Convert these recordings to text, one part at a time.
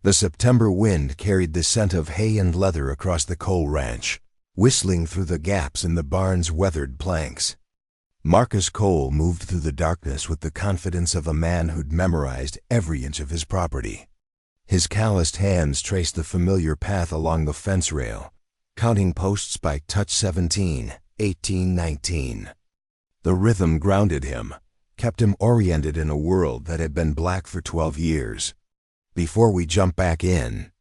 The September wind carried the scent of hay and leather across the coal ranch, whistling through the gaps in the barn's weathered planks. Marcus Cole moved through the darkness with the confidence of a man who'd memorized every inch of his property. His calloused hands traced the familiar path along the fence rail, counting posts by touch 17, 18, 19. The rhythm grounded him, kept him oriented in a world that had been black for 12 years. Before we jump back in,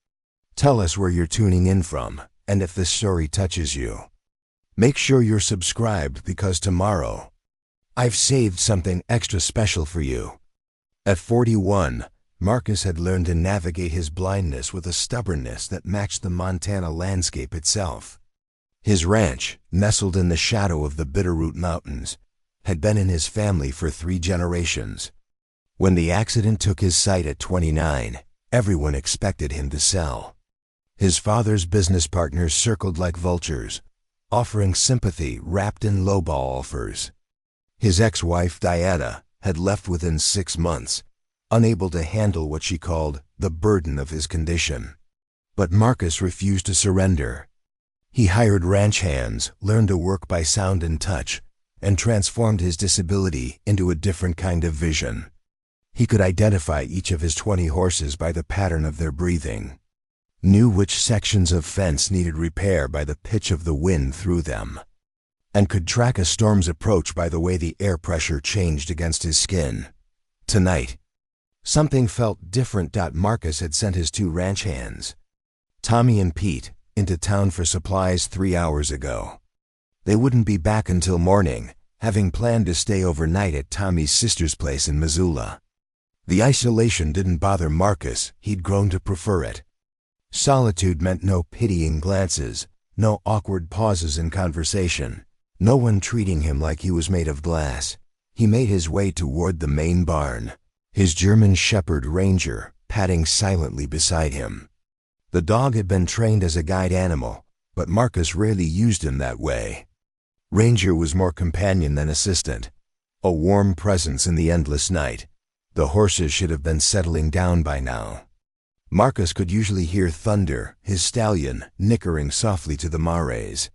tell us where you're tuning in from, and if this story touches you. Make sure you're subscribed because tomorrow, I've saved something extra special for you. At 41, Marcus had learned to navigate his blindness with a stubbornness that matched the Montana landscape itself. His ranch, nestled in the shadow of the Bitterroot Mountains, had been in his family for 3 generations. When the accident took his sight at 29, everyone expected him to sell. His father's business partners circled like vultures, offering sympathy wrapped in lowball offers. His ex-wife, Diana, had left within 6 months, unable to handle what she called the burden of his condition. But Marcus refused to surrender. He hired ranch hands, learned to work by sound and touch, and transformed his disability into a different kind of vision. He could identify each of his 20 horses by the pattern of their breathing, knew which sections of fence needed repair by the pitch of the wind through them, and could track a storm's approach by the way the air pressure changed against his skin. Tonight, something felt different. Marcus had sent his 2 ranch hands, Tommy and Pete, into town for supplies 3 hours ago. They wouldn't be back until morning, having planned to stay overnight at Tommy's sister's place in Missoula. The isolation didn't bother Marcus, he'd grown to prefer it. Solitude meant no pitying glances, no awkward pauses in conversation, no one treating him like he was made of glass. He made his way toward the main barn, his German Shepherd Ranger padding silently beside him. The dog had been trained as a guide animal, but Marcus rarely used him that way. Ranger was more companion than assistant, a warm presence in the endless night. The horses should have been settling down by now. Marcus could usually hear Thunder, his stallion, nickering softly to the mares.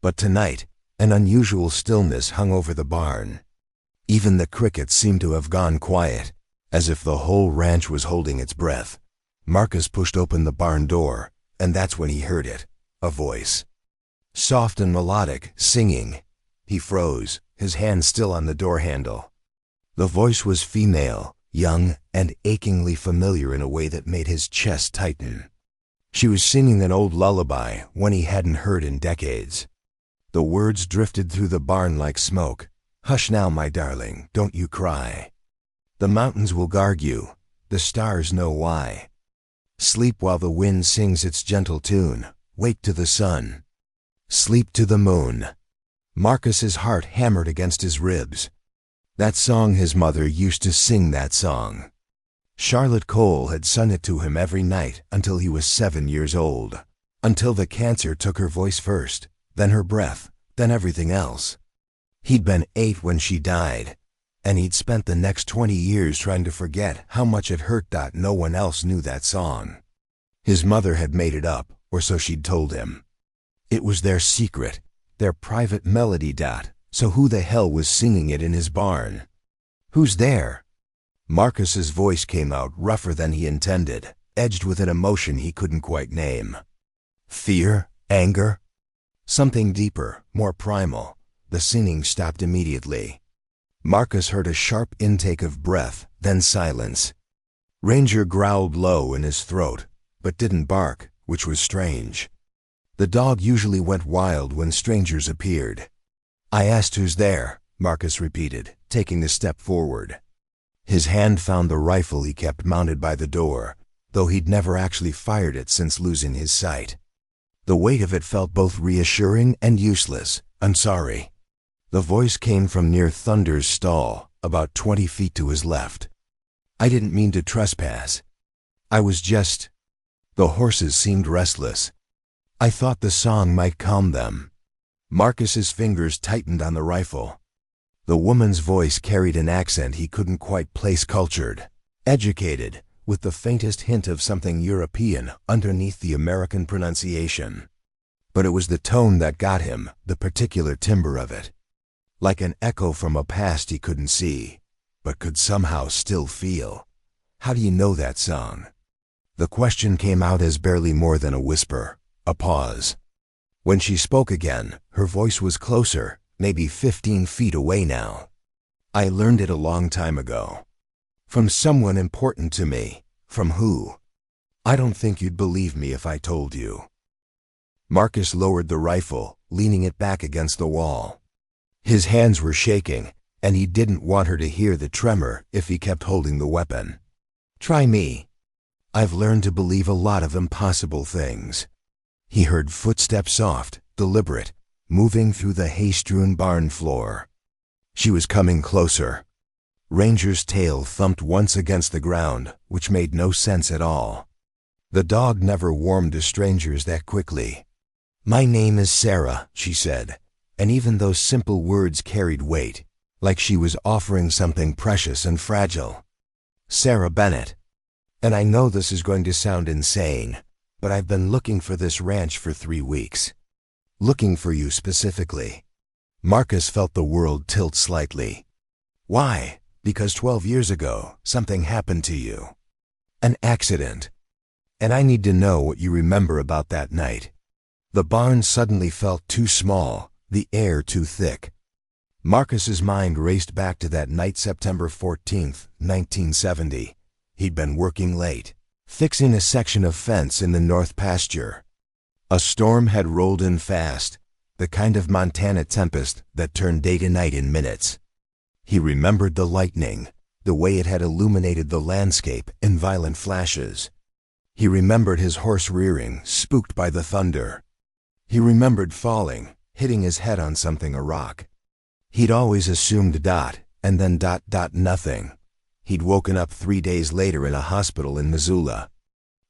But tonight, an unusual stillness hung over the barn. Even the crickets seemed to have gone quiet, as if the whole ranch was holding its breath. Marcus pushed open the barn door, and that's when he heard it, a voice. Soft and melodic, singing. He froze, his hand still on the door handle. The voice was female, young, and achingly familiar in a way that made his chest tighten. She was singing an old lullaby, one he hadn't heard in decades. The words drifted through the barn like smoke. Hush now, my darling, don't you cry. The mountains will guard you, the stars know why. Sleep while the wind sings its gentle tune, wake to the sun. Sleep to the moon. Marcus's heart hammered against his ribs. That song his mother used to sing, that song. Charlotte Cole had sung it to him every night until he was 7 years old. Until the cancer took her voice first, then her breath, then everything else. He'd been 8 when she died, and he'd spent the next 20 years trying to forget how much it hurt. No one else knew that song. His mother had made it up, or so she'd told him. It was their secret, their private melody. So who the hell was singing it in his barn? Who's there? Marcus's voice came out rougher than he intended, edged with an emotion he couldn't quite name. Fear? Anger? Something deeper, more primal. The singing stopped immediately. Marcus heard a sharp intake of breath, then silence. Ranger growled low in his throat, but didn't bark, which was strange. The dog usually went wild when strangers appeared. I asked who's there, Marcus repeated, taking a step forward. His hand found the rifle he kept mounted by the door, though he'd never actually fired it since losing his sight. The weight of it felt both reassuring and useless. I'm sorry. The voice came from near Thunder's stall, about 20 feet to his left. I didn't mean to trespass. I was just... The horses seemed restless. I thought the song might calm them. Marcus's fingers tightened on the rifle. The woman's voice carried an accent he couldn't quite place. Cultured, educated, with the faintest hint of something European underneath the American pronunciation. But it was the tone that got him, the particular timbre of it. Like an echo from a past he couldn't see, but could somehow still feel. "How do you know that song?" The question came out as barely more than a whisper, a pause. When she spoke again, her voice was closer, maybe 15 feet away now. "I learned it a long time ago. From someone important to me." "From who?" "I don't think you'd believe me if I told you." Marcus lowered the rifle, leaning it back against the wall. His hands were shaking, and he didn't want her to hear the tremor if he kept holding the weapon. "Try me. I've learned to believe a lot of impossible things." He heard footsteps, soft, deliberate, moving through the hay-strewn barn floor. She was coming closer. Ranger's tail thumped once against the ground, which made no sense at all. The dog never warmed to strangers that quickly. "My name is Sarah," she said, and even those simple words carried weight, like she was offering something precious and fragile. "Sarah Bennett. And I know this is going to sound insane, but I've been looking for this ranch for 3 weeks. Looking for you specifically." Marcus felt the world tilt slightly. "Why?" "Because 12 years ago, something happened to you. An accident. And I need to know what you remember about that night." The barn suddenly felt too small, the air too thick. Marcus's mind raced back to that night, September 14th, 1970. He'd been working late, fixing a section of fence in the north pasture. A storm had rolled in fast, the kind of Montana tempest that turned day to night in minutes. He remembered the lightning, the way it had illuminated the landscape in violent flashes. He remembered his horse rearing, spooked by the thunder. He remembered falling, hitting his head on something, a rock. He'd always assumed and then nothing. He'd woken up 3 days later in a hospital in Missoula.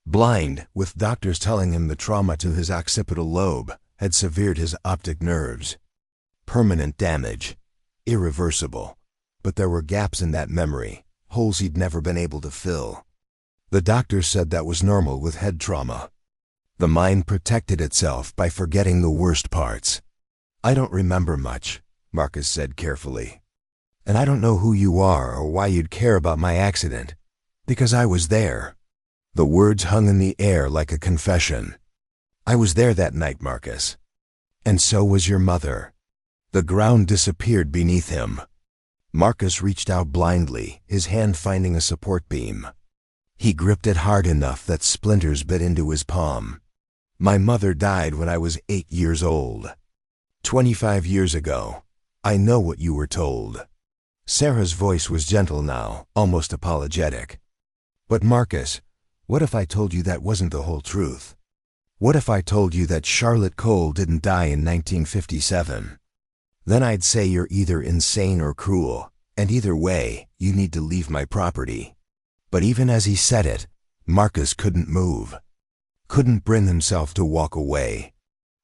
Blind, with doctors telling him the trauma to his occipital lobe had severed his optic nerves. Permanent damage. Irreversible. But there were gaps in that memory, holes he'd never been able to fill. The doctor said that was normal with head trauma. The mind protected itself by forgetting the worst parts. "I don't remember much," Marcus said carefully. "And I don't know who you are or why you'd care about my accident, because I was there." The words hung in the air like a confession. "I was there that night, Marcus. And so was your mother." The ground disappeared beneath him. Marcus reached out blindly, his hand finding a support beam. He gripped it hard enough that splinters bit into his palm. "My mother died when I was 8 years old. 25 years ago. I know what you were told." Sarah's voice was gentle now, almost apologetic. "But Marcus, what if I told you that wasn't the whole truth? What if I told you that Charlotte Cole didn't die in 1957? Then I'd say you're either insane or cruel, and either way, you need to leave my property." But even as he said it, Marcus couldn't move. Couldn't bring himself to walk away.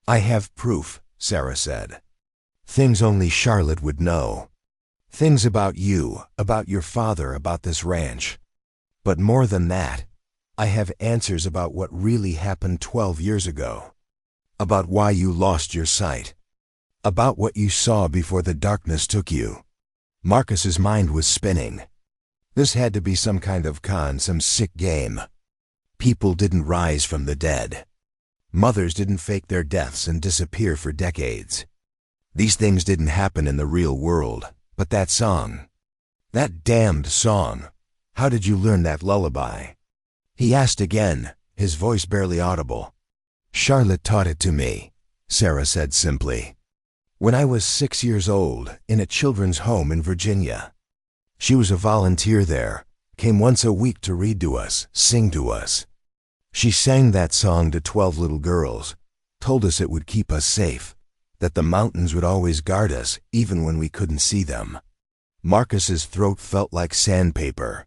"I have proof," Sarah said. "Things only Charlotte would know. Things about you, about your father, about this ranch. But more than that, I have answers about what really happened 12 years ago. About why you lost your sight. About what you saw before the darkness took you." Marcus's mind was spinning. This had to be some kind of con, some sick game. People didn't rise from the dead. Mothers didn't fake their deaths and disappear for decades. These things didn't happen in the real world. But that song, that damned song, how did you learn that lullaby? He asked again, his voice barely audible. "Charlotte taught it to me," Sarah said simply. "When I was 6 years old, in a children's home in Virginia. She was a volunteer there, came once a week to read to us, sing to us. She sang that song to 12 little girls, told us it would keep us safe, that the mountains would always guard us even when we couldn't see them." Marcus's throat felt like sandpaper.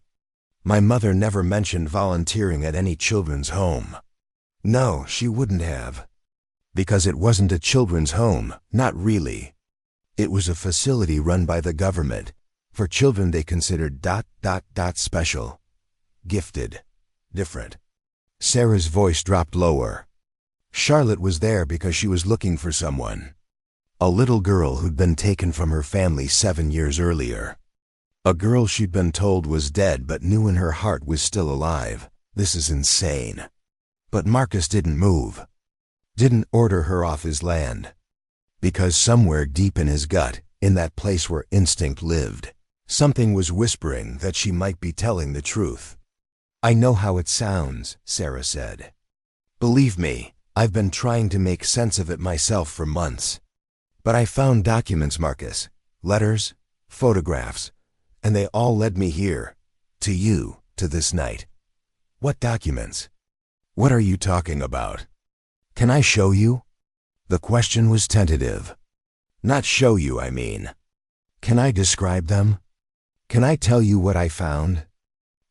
"My mother never mentioned volunteering at any children's home." No, she wouldn't have. Because it wasn't a children's home, not really. It was a facility run by the government, for children they considered special, gifted. different. Sarah's voice dropped lower. Charlotte was there because she was looking for someone. A little girl who'd been taken from her family 7 years earlier. A girl she'd been told was dead but knew in her heart was still alive. This is insane. But Marcus didn't move. Didn't order her off his land. Because somewhere deep in his gut, in that place where instinct lived, something was whispering that she might be telling the truth. "I know how it sounds," Sarah said. "Believe me, I've been trying to make sense of it myself for months. But I found documents, Marcus, letters, photographs, and they all led me here, to you, to this night." "What documents? What are you talking about? Can I show you?" The question was tentative. "Not show you, I mean. Can I describe them? Can I tell you what I found?"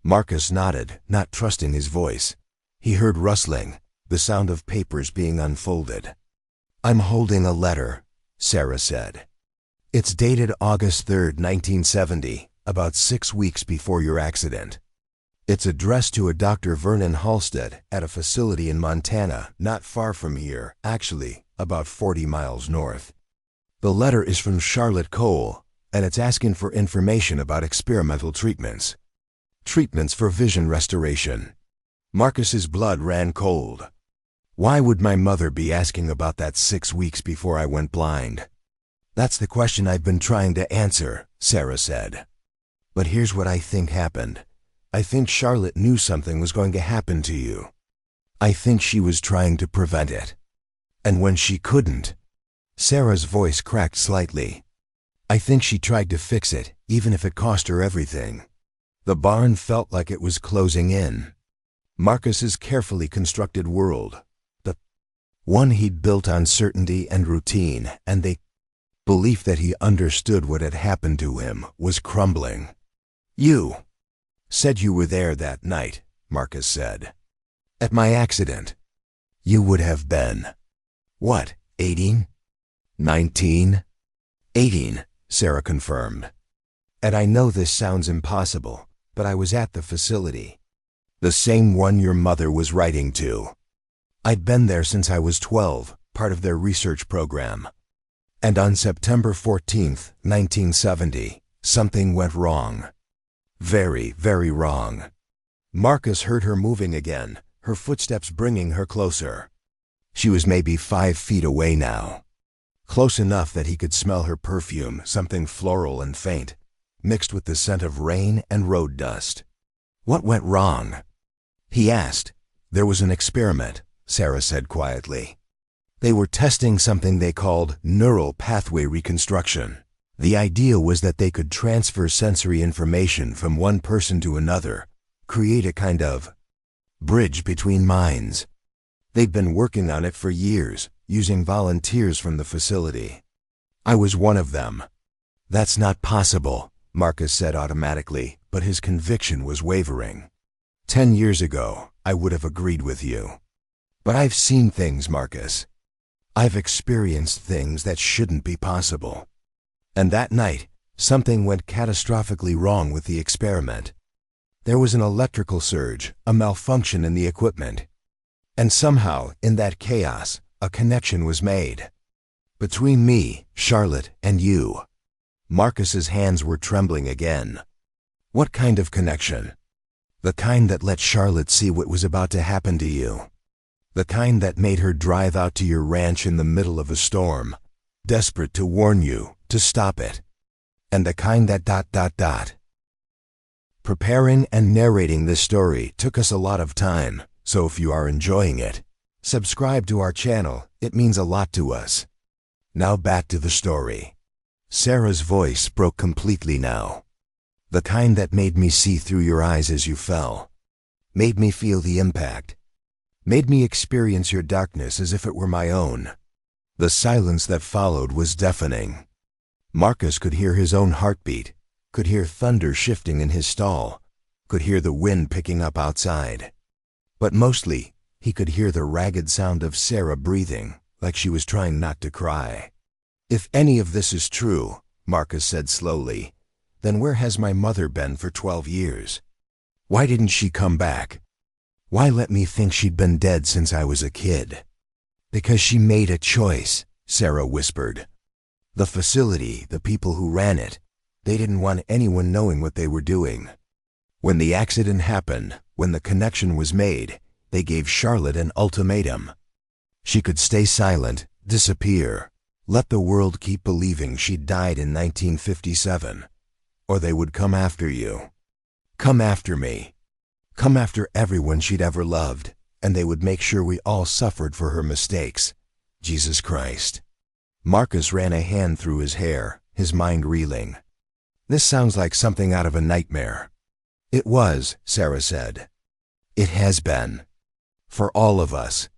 Marcus nodded, not trusting his voice. He heard rustling, the sound of papers being unfolded. "I'm holding a letter," Sarah said. "It's dated August 3rd, 1970, about 6 weeks before your accident. It's addressed to a Dr. Vernon Halstead at a facility in Montana, not far from here, actually, about 40 miles north. The letter is from Charlotte Cole, and it's asking for information about experimental treatments. Treatments for vision restoration." Marcus's blood ran cold. Why would my mother be asking about that 6 weeks before I went blind? "That's the question I've been trying to answer," Sarah said. "But here's what I think happened. I think Charlotte knew something was going to happen to you. I think she was trying to prevent it. And when she couldn't," Sarah's voice cracked slightly, "I think she tried to fix it, even if it cost her everything." The barn felt like it was closing in. Marcus's carefully constructed world, the one he'd built on certainty and routine, and the belief that he understood what had happened to him, was crumbling. "You said you were there that night," Marcus said. "At my accident. You would have been, what, 18? 19? 18, Sarah confirmed. "And I know this sounds impossible, but I was at the facility. The same one your mother was writing to. I'd been there since I was 12, part of their research program. And on September 14th, 1970, something went wrong. Very, very wrong." Marcus heard her moving again, her footsteps bringing her closer. She was maybe 5 feet away now. Close enough that he could smell her perfume, something floral and faint, mixed with the scent of rain and road dust. "What went wrong?" he asked. "There was an experiment," Sarah said quietly. "They were testing something they called neural pathway reconstruction. The idea was that they could transfer sensory information from one person to another, create a kind of bridge between minds. They'd been working on it for years, using volunteers from the facility. I was one of them." "That's not possible," Marcus said automatically, but his conviction was wavering. 10 years ago, I would have agreed with you. But I've seen things, Marcus. I've experienced things that shouldn't be possible. And that night, something went catastrophically wrong with the experiment. There was an electrical surge, a malfunction in the equipment. And somehow, in that chaos, a connection was made. Between me, Charlotte, and you." Marcus's hands were trembling again. "What kind of connection?" "The kind that let Charlotte see what was about to happen to you. The kind that made her drive out to your ranch in the middle of a storm, desperate to warn you, to stop it. And the kind that ... Preparing and narrating this story took us a lot of time, so if you are enjoying it, subscribe to our channel, it means a lot to us. Now back to the story. Sarah's voice broke completely now. "The kind that made me see through your eyes as you fell. Made me feel the impact. Made me experience your darkness as if it were my own." The silence that followed was deafening. Marcus could hear his own heartbeat, could hear thunder shifting in his stall, could hear the wind picking up outside. But mostly, he could hear the ragged sound of Sarah breathing, like she was trying not to cry. "If any of this is true," Marcus said slowly, "then where has my mother been for 12 years? Why didn't she come back? Why let me think she'd been dead since I was a kid? Because she made a choice, Sarah whispered. The facility, the people who ran it, they didn't want anyone knowing what they were doing. When the accident happened, when the connection was made, they gave Charlotte an ultimatum. She could stay silent, disappear, let the world keep believing she'd died in 1957, or they would come after you. Come after me. Come after everyone she'd ever loved, and they would make sure we all suffered for her mistakes. Jesus Christ. Marcus ran a hand through his hair, his mind reeling. This sounds like something out of a nightmare. It was, Sarah said. It has been. For all of us.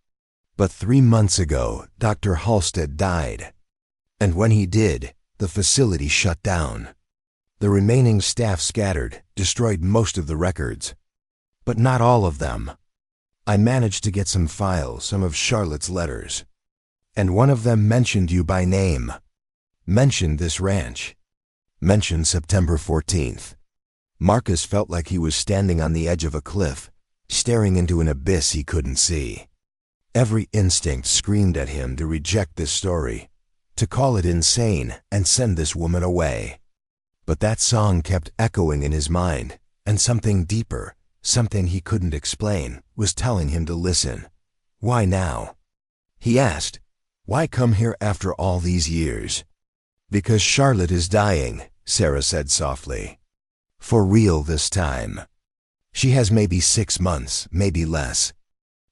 But 3 months ago, Dr. Halstead died. And when he did, the facility shut down. The remaining staff scattered, destroyed most of the records. But not all of them. I managed to get some files, some of Charlotte's letters. And one of them mentioned you by name. Mentioned this ranch. Mentioned September 14th. Marcus felt like he was standing on the edge of a cliff, staring into an abyss he couldn't see. Every instinct screamed at him to reject this story, to call it insane and send this woman away. But that song kept echoing in his mind, and something deeper, something he couldn't explain, was telling him to listen. Why now? He asked, why come here after all these years? Because Charlotte is dying, Sarah said softly. For real this time. She has maybe 6 months, maybe less.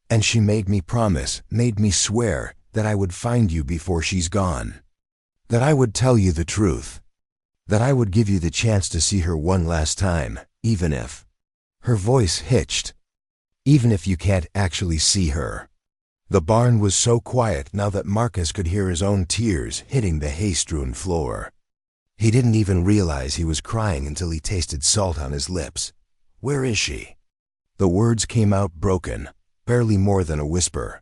And she made me promise, made me swear, that I would find you before she's gone. That I would tell you the truth. That I would give you the chance to see her one last time, even if... Her voice hitched. Even if you can't actually see her. The barn was so quiet now that Marcus could hear his own tears hitting the hay-strewn floor. He didn't even realize he was crying until he tasted salt on his lips. Where is she? The words came out broken, barely more than a whisper.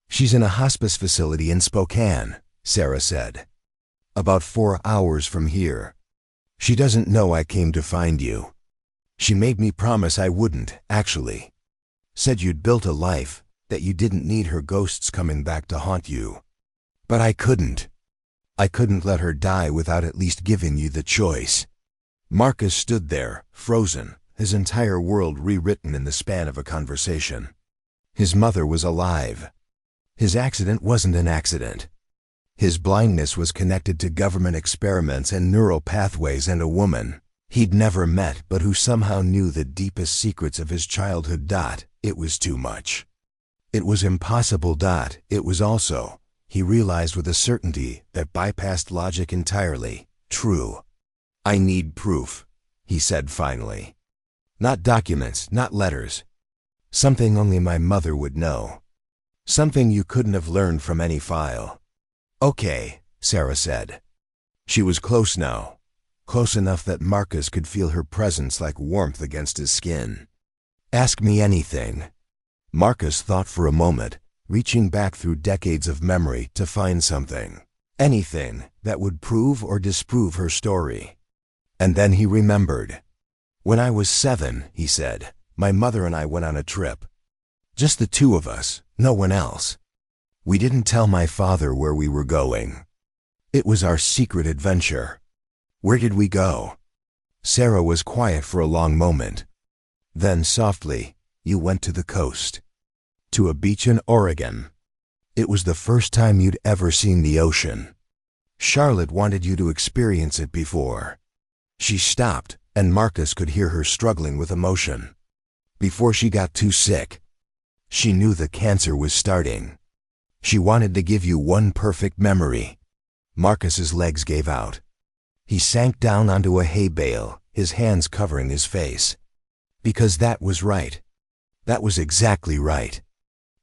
She's in a hospice facility in Spokane, Sarah said. About 4 hours from here. She doesn't know I came to find you. She made me promise I wouldn't, actually. Said you'd built a life, that you didn't need her ghosts coming back to haunt you. But I couldn't. I couldn't let her die without at least giving you the choice. Marcus stood there, frozen, his entire world rewritten in the span of a conversation. His mother was alive. His accident wasn't an accident. His blindness was connected to government experiments and neural pathways and a woman he'd never met but who somehow knew the deepest secrets of his childhood. It was too much. It was impossible. It was also, he realized with a certainty that bypassed logic entirely, true. I need proof, he said finally. Not documents, not letters. Something only my mother would know. Something you couldn't have learned from any file. Okay, Sarah said. She was close now. Close enough that Marcus could feel her presence like warmth against his skin. Ask me anything. Marcus thought for a moment, reaching back through decades of memory to find something. Anything that would prove or disprove her story. And then he remembered. When I was 7, he said, my mother and I went on a trip. Just the two of us, no one else. We didn't tell my father where we were going. It was our secret adventure. Where did we go? Sarah was quiet for a long moment. Then softly, you went to the coast. To a beach in Oregon. It was the first time you'd ever seen the ocean. Charlotte wanted you to experience it before. She stopped, and Marcus could hear her struggling with emotion. Before she got too sick. She knew the cancer was starting. She wanted to give you one perfect memory. Marcus's legs gave out. He sank down onto a hay bale, his hands covering his face. Because that was right. That was exactly right.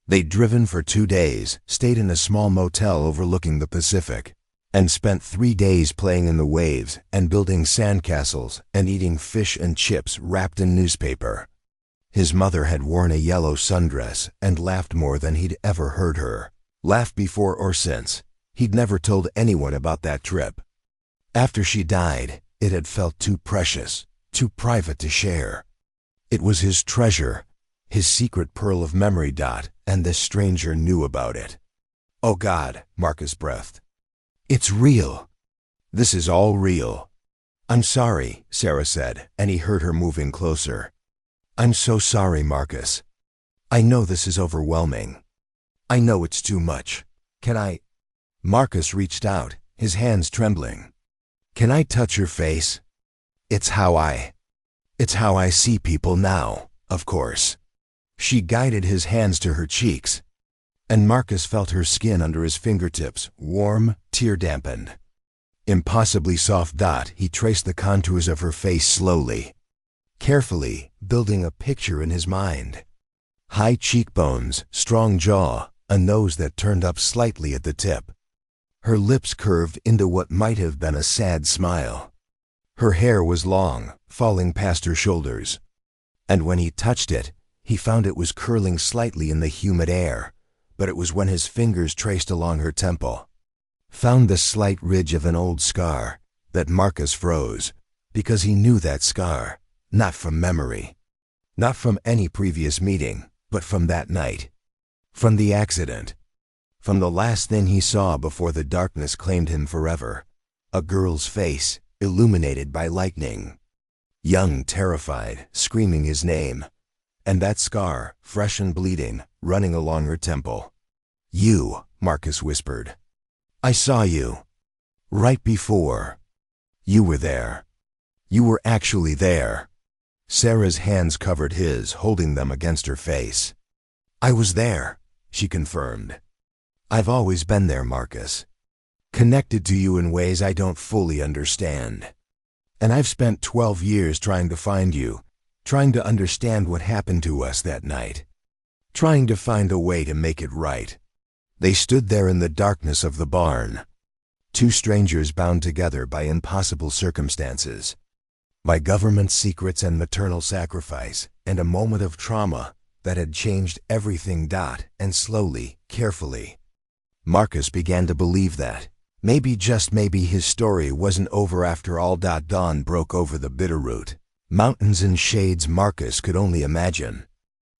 They'd driven for 2 days, stayed in a small motel overlooking the Pacific, and spent 3 days playing in the waves and building sandcastles and eating fish and chips wrapped in newspaper. His mother had worn a yellow sundress and laughed more than he'd ever heard her. Laughed before or since. He'd never told anyone about that trip. After she died, it had felt too precious, too private to share. It was his treasure, his secret pearl of memory. And this stranger knew about it. Oh God, Marcus breathed. It's real. This is all real. I'm sorry, Sarah said, and he heard her moving closer. I'm so sorry, Marcus. I know this is overwhelming. I know it's too much. Can I? Marcus reached out, his hands trembling. Can I touch your face? It's how I see people now, of course. She guided his hands to her cheeks, and Marcus felt her skin under his fingertips, warm, tear-dampened. Impossibly soft. He traced the contours of her face slowly, carefully, building a picture in his mind. High cheekbones, strong jaw, a nose that turned up slightly at the tip. Her lips curved into what might have been a sad smile. Her hair was long, falling past her shoulders. And when he touched it, he found it was curling slightly in the humid air, but it was when his fingers traced along her temple, found the slight ridge of an old scar, that Marcus froze, because he knew that scar, not from memory, not from any previous meeting, but from that night, from the accident, from the last thing he saw before the darkness claimed him forever, a girl's face, illuminated by lightning, young, terrified, screaming his name, and that scar, fresh and bleeding, running along her temple. You, Marcus whispered. I saw you. Right before. You were there. You were actually there. Sarah's hands covered his, holding them against her face. I was there, she confirmed. I've always been there, Marcus. Connected to you in ways I don't fully understand. And I've spent 12 years trying to find you, trying to understand what happened to us that night, trying to find a way to make it right. They stood there in the darkness of the barn, two strangers bound together by impossible circumstances, by government secrets and maternal sacrifice, and a moment of trauma that had changed everything. And slowly, carefully, Marcus began to believe that, maybe, just maybe, his story wasn't over after all. Dawn broke over the Bitterroot, mountains and shades Marcus could only imagine.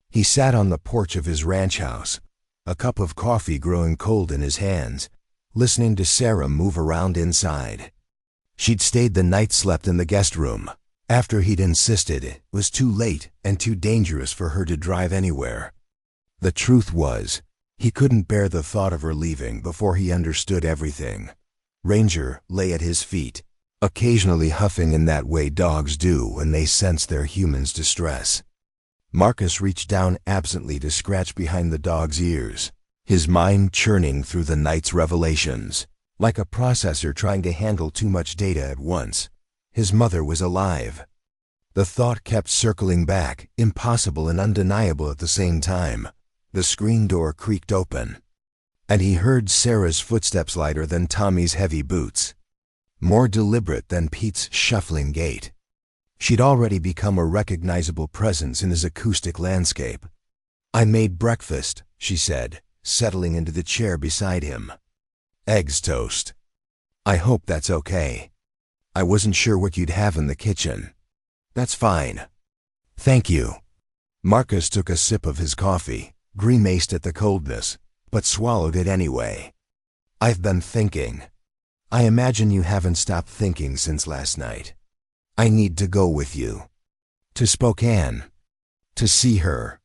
He sat on the porch of his ranch house, a cup of coffee growing cold in his hands, listening to Sarah move around inside. She'd stayed the night, slept in the guest room, after he'd insisted it was too late and too dangerous for her to drive anywhere. The truth was, he couldn't bear the thought of her leaving before he understood everything. Ranger lay at his feet, occasionally huffing in that way dogs do when they sense their human's distress. Marcus reached down absently to scratch behind the dog's ears, his mind churning through the night's revelations, like a processor trying to handle too much data at once. His mother was alive. The thought kept circling back, impossible and undeniable at the same time. The screen door creaked open, and he heard Sarah's footsteps, lighter than Tommy's heavy boots, more deliberate than Pete's shuffling gait. She'd already become a recognizable presence in his acoustic landscape. I made breakfast, she said, settling into the chair beside him. Eggs toast. I hope that's okay. I wasn't sure what you'd have in the kitchen. That's fine. Thank you. Marcus took a sip of his coffee, grimaced at the coldness, but swallowed it anyway. I've been thinking. I imagine you haven't stopped thinking since last night. I need to go with you. To Spokane. To see her.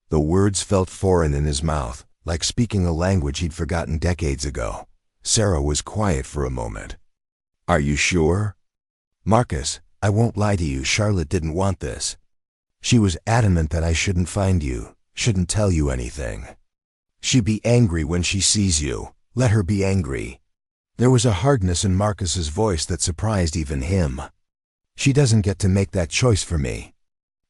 The words felt foreign in his mouth, like speaking a language he'd forgotten decades ago. Sarah was quiet for a moment. Are you sure? Marcus, I won't lie to you, Charlotte didn't want this. She was adamant that I shouldn't find you, shouldn't tell you anything. She'd be angry when she sees you. Let her be angry. There was a hardness in Marcus's voice that surprised even him. She doesn't get to make that choice for me.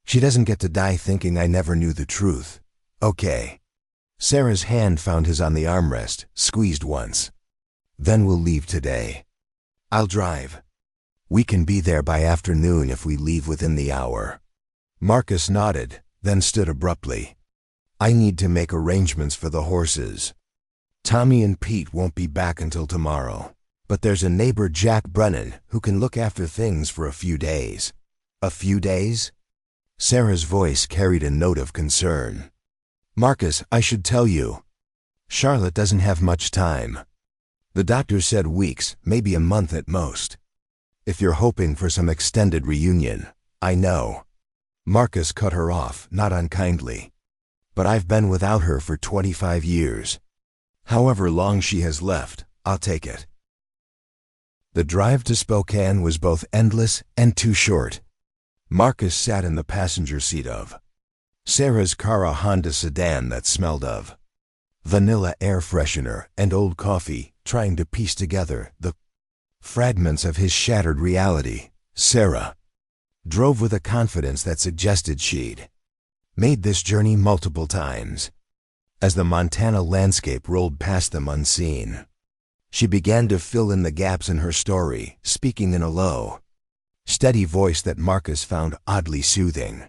She doesn't get to die thinking I never knew the truth. Okay. Sarah's hand found his on the armrest, squeezed once. Then we'll leave today. I'll drive. We can be there by afternoon if we leave within the hour. Marcus nodded, then stood abruptly. I need to make arrangements for the horses. Tommy and Pete won't be back until tomorrow, but there's a neighbor, Jack Brennan, who can look after things for a few days. A few days? Sarah's voice carried a note of concern. "Marcus, I should tell you. Charlotte doesn't have much time. The doctor said weeks, maybe a month at most. If you're hoping for some extended reunion, I know." Marcus cut her off, not unkindly. "But I've been without her for 25 years. However long she has left, I'll take it." The drive to Spokane was both endless and too short. Marcus sat in the passenger seat of Sarah's car, a Honda sedan that smelled of vanilla air freshener and old coffee, trying to piece together the fragments of his shattered reality. Sarah drove with a confidence that suggested she'd made this journey multiple times. As the Montana landscape rolled past them unseen, she began to fill in the gaps in her story, speaking in a low, steady voice that Marcus found oddly soothing.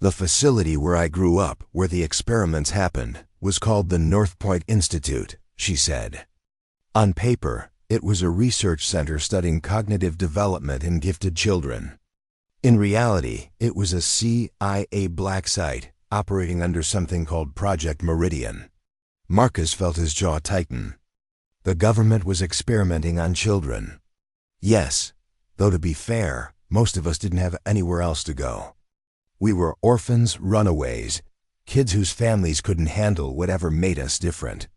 "The facility where I grew up, where the experiments happened, was called the North Point Institute," she said. "On paper, it was a research center studying cognitive development in gifted children. In reality, it was a CIA black site operating under something called Project Meridian." Marcus felt his jaw tighten. The government was experimenting on children. Yes, though to be fair, most of us didn't have anywhere else to go. We were orphans, runaways, kids whose families couldn't handle whatever made us different.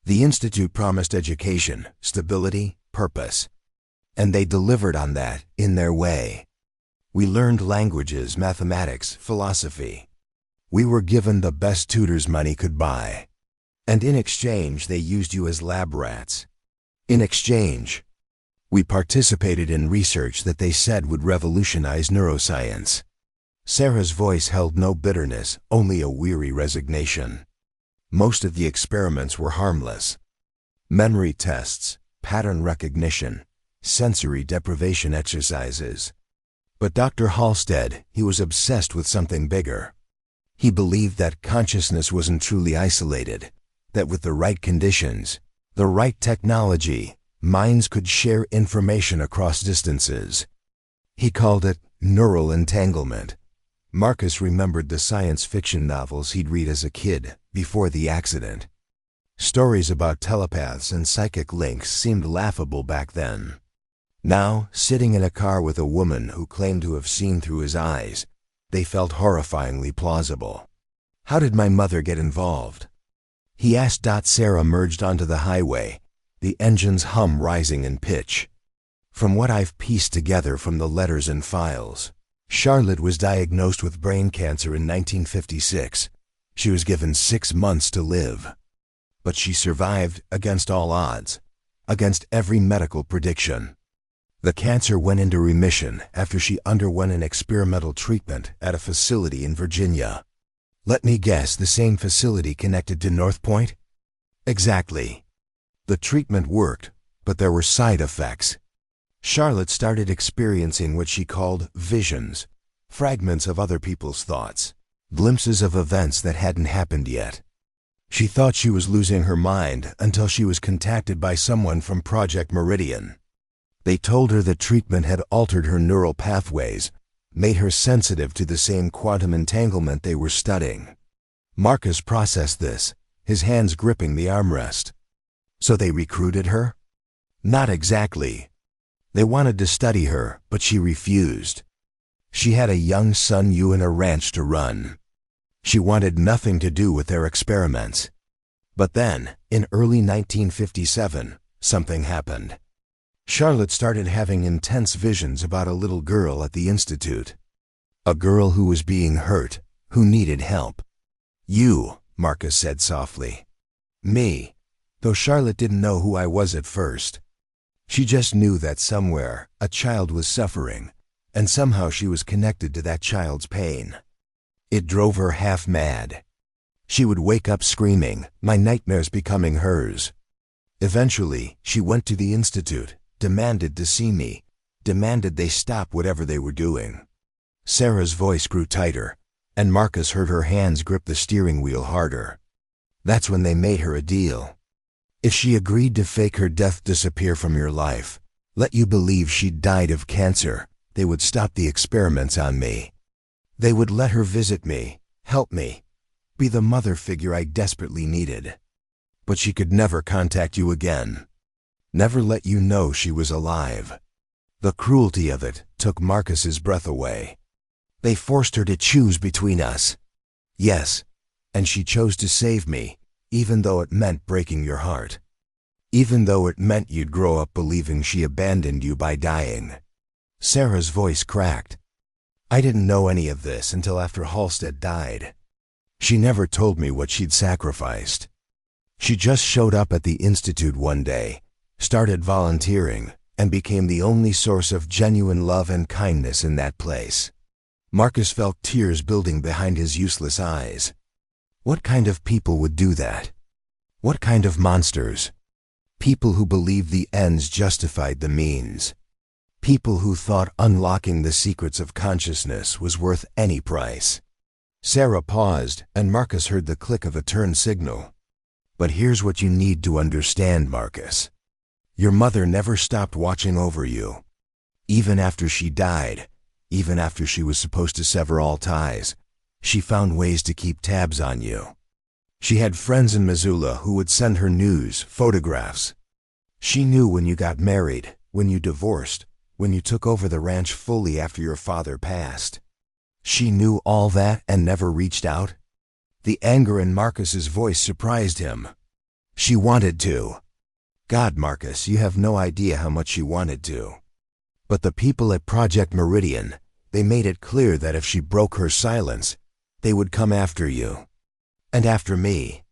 The Institute promised education, stability, purpose. And they delivered on that, in their way. We learned languages, mathematics, philosophy. We were given the best tutors money could buy. And in exchange, they used you as lab rats. In exchange, we participated in research that they said would revolutionize neuroscience. Sarah's voice held no bitterness, only a weary resignation. Most of the experiments were harmless. Memory tests, pattern recognition, sensory deprivation exercises. But Dr. Halstead, he was obsessed with something bigger. He believed that consciousness wasn't truly isolated, that with the right conditions, the right technology, minds could share information across distances. He called it neural entanglement. Marcus remembered the science fiction novels he'd read as a kid, before the accident. Stories about telepaths and psychic links seemed laughable back then. Now, sitting in a car with a woman who claimed to have seen through his eyes, they felt horrifyingly plausible. "How did my mother get involved?" he asked. Sarah merged onto the highway, the engine's hum rising in pitch. "From what I've pieced together from the letters and files, Charlotte was diagnosed with brain cancer in 1956. She was given 6 months to live. But she survived against all odds, against every medical prediction. The cancer went into remission after she underwent an experimental treatment at a facility in Virginia. Let me guess, the same facility connected to North Point?" "Exactly. The treatment worked, but there were side effects. Charlotte started experiencing what she called visions, fragments of other people's thoughts, glimpses of events that hadn't happened yet. She thought she was losing her mind until she was contacted by someone from Project Meridian. They told her the treatment had altered her neural pathways, made her sensitive to the same quantum entanglement they were studying." Marcus processed this, his hands gripping the armrest. "So they recruited her?" "Not exactly. They wanted to study her, but she refused. She had a young son, you, and a ranch to run. She wanted nothing to do with their experiments. But then, in early 1957, something happened. Charlotte started having intense visions about a little girl at the Institute. A girl who was being hurt, who needed help." "You," Marcus said softly. "Me," though Charlotte didn't know who I was at first. She just knew that somewhere a child was suffering, and somehow she was connected to that child's pain. It drove her half mad. She would wake up screaming, my nightmares becoming hers. Eventually, she went to the Institute, demanded to see me, demanded they stop whatever they were doing." Sarah's voice grew tighter, and Marcus heard her hands grip the steering wheel harder. "That's when they made her a deal. If she agreed to fake her death, disappear from your life, let you believe she'd died of cancer, they would stop the experiments on me. They would let her visit me, help me, be the mother figure I desperately needed. But she could never contact you again. Never let you know she was alive. The cruelty of it took Marcus's breath away. They forced her to choose between us. Yes, and she chose to save me, even though it meant breaking your heart. Even though it meant you'd grow up believing she abandoned you by dying. Sarah's voice cracked. I didn't know any of this until after Halstead died. She never told me what she'd sacrificed. She just showed up at the Institute one day, started volunteering, and became the only source of genuine love and kindness in that place. Marcus felt tears building behind his useless eyes. What kind of people would do that? What kind of monsters? People who believed the ends justified the means. People who thought unlocking the secrets of consciousness was worth any price. Sarah paused, and Marcus heard the click of a turn signal. But here's what you need to understand, Marcus. Your mother never stopped watching over you. Even after she died, even after she was supposed to sever all ties, she found ways to keep tabs on you. She had friends in Missoula who would send her news, photographs. She knew when you got married, when you divorced, when you took over the ranch fully after your father passed. She knew all that and never reached out. The anger in Marcus's voice surprised him. She wanted to. God, Marcus, you have no idea how much she wanted to. But the people at Project Meridian, they made it clear that if she broke her silence, they would come after you. And after me.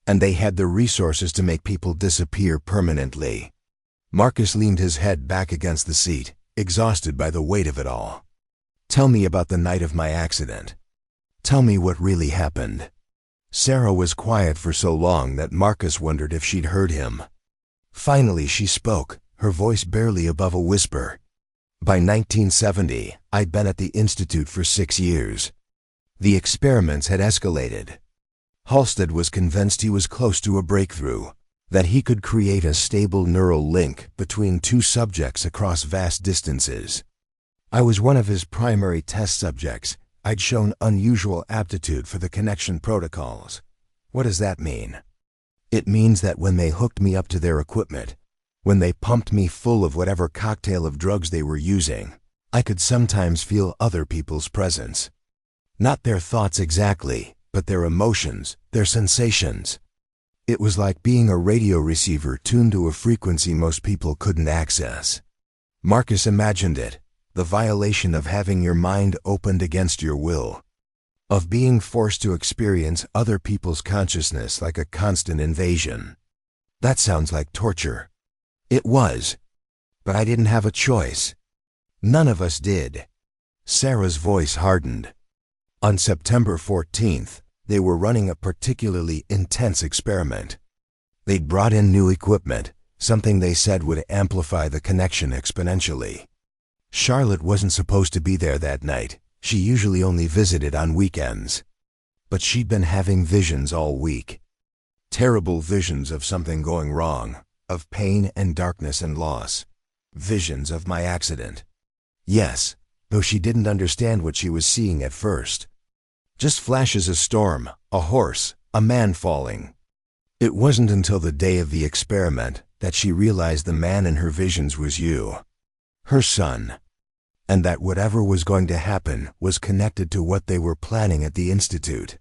And they had the resources to make people disappear permanently. Marcus leaned his head back against the seat, exhausted by the weight of it all. Tell me about the night of my accident. Tell me what really happened. Sarah was quiet for so long that Marcus wondered if she'd heard him. Finally she spoke, her voice barely above a whisper. By 1970, I'd been at the Institute for 6 years. The experiments had escalated. Halstead was convinced he was close to a breakthrough, that he could create a stable neural link between two subjects across vast distances. I was one of his primary test subjects. I'd shown unusual aptitude for the connection protocols. What does that mean? It means that when they hooked me up to their equipment, when they pumped me full of whatever cocktail of drugs they were using, I could sometimes feel other people's presence. Not their thoughts exactly, but their emotions, their sensations. It was like being a radio receiver tuned to a frequency most people couldn't access. Marcus imagined it, the violation of having your mind opened against your will, of being forced to experience other people's consciousness like a constant invasion. That sounds like torture. It was. But I didn't have a choice. None of us did. Sarah's voice hardened. On September 14th, they were running a particularly intense experiment. They'd brought in new equipment, something they said would amplify the connection exponentially. Charlotte wasn't supposed to be there that night. She usually only visited on weekends. But she'd been having visions all week. Terrible visions of something going wrong, of pain and darkness and loss. Visions of my accident. Yes, though she didn't understand what she was seeing at first. Just flashes of storm, a horse, a man falling. It wasn't until the day of the experiment that she realized the man in her visions was you. Her son. And that whatever was going to happen was connected to what they were planning at the Institute.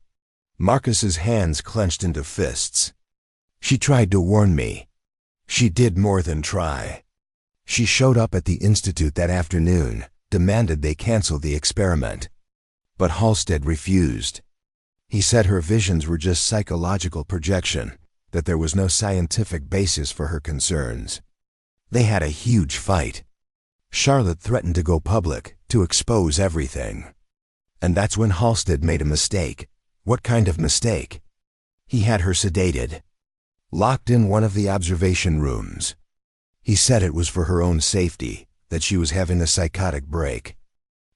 Marcus's hands clenched into fists. She tried to warn me. She did more than try. She showed up at the Institute that afternoon, demanded they cancel the experiment. But Halstead refused. He said her visions were just psychological projection, that there was no scientific basis for her concerns. They had a huge fight. Charlotte threatened to go public, to expose everything. And that's when Halstead made a mistake. What kind of mistake? He had her sedated, locked in one of the observation rooms. He said it was for her own safety, that she was having a psychotic break.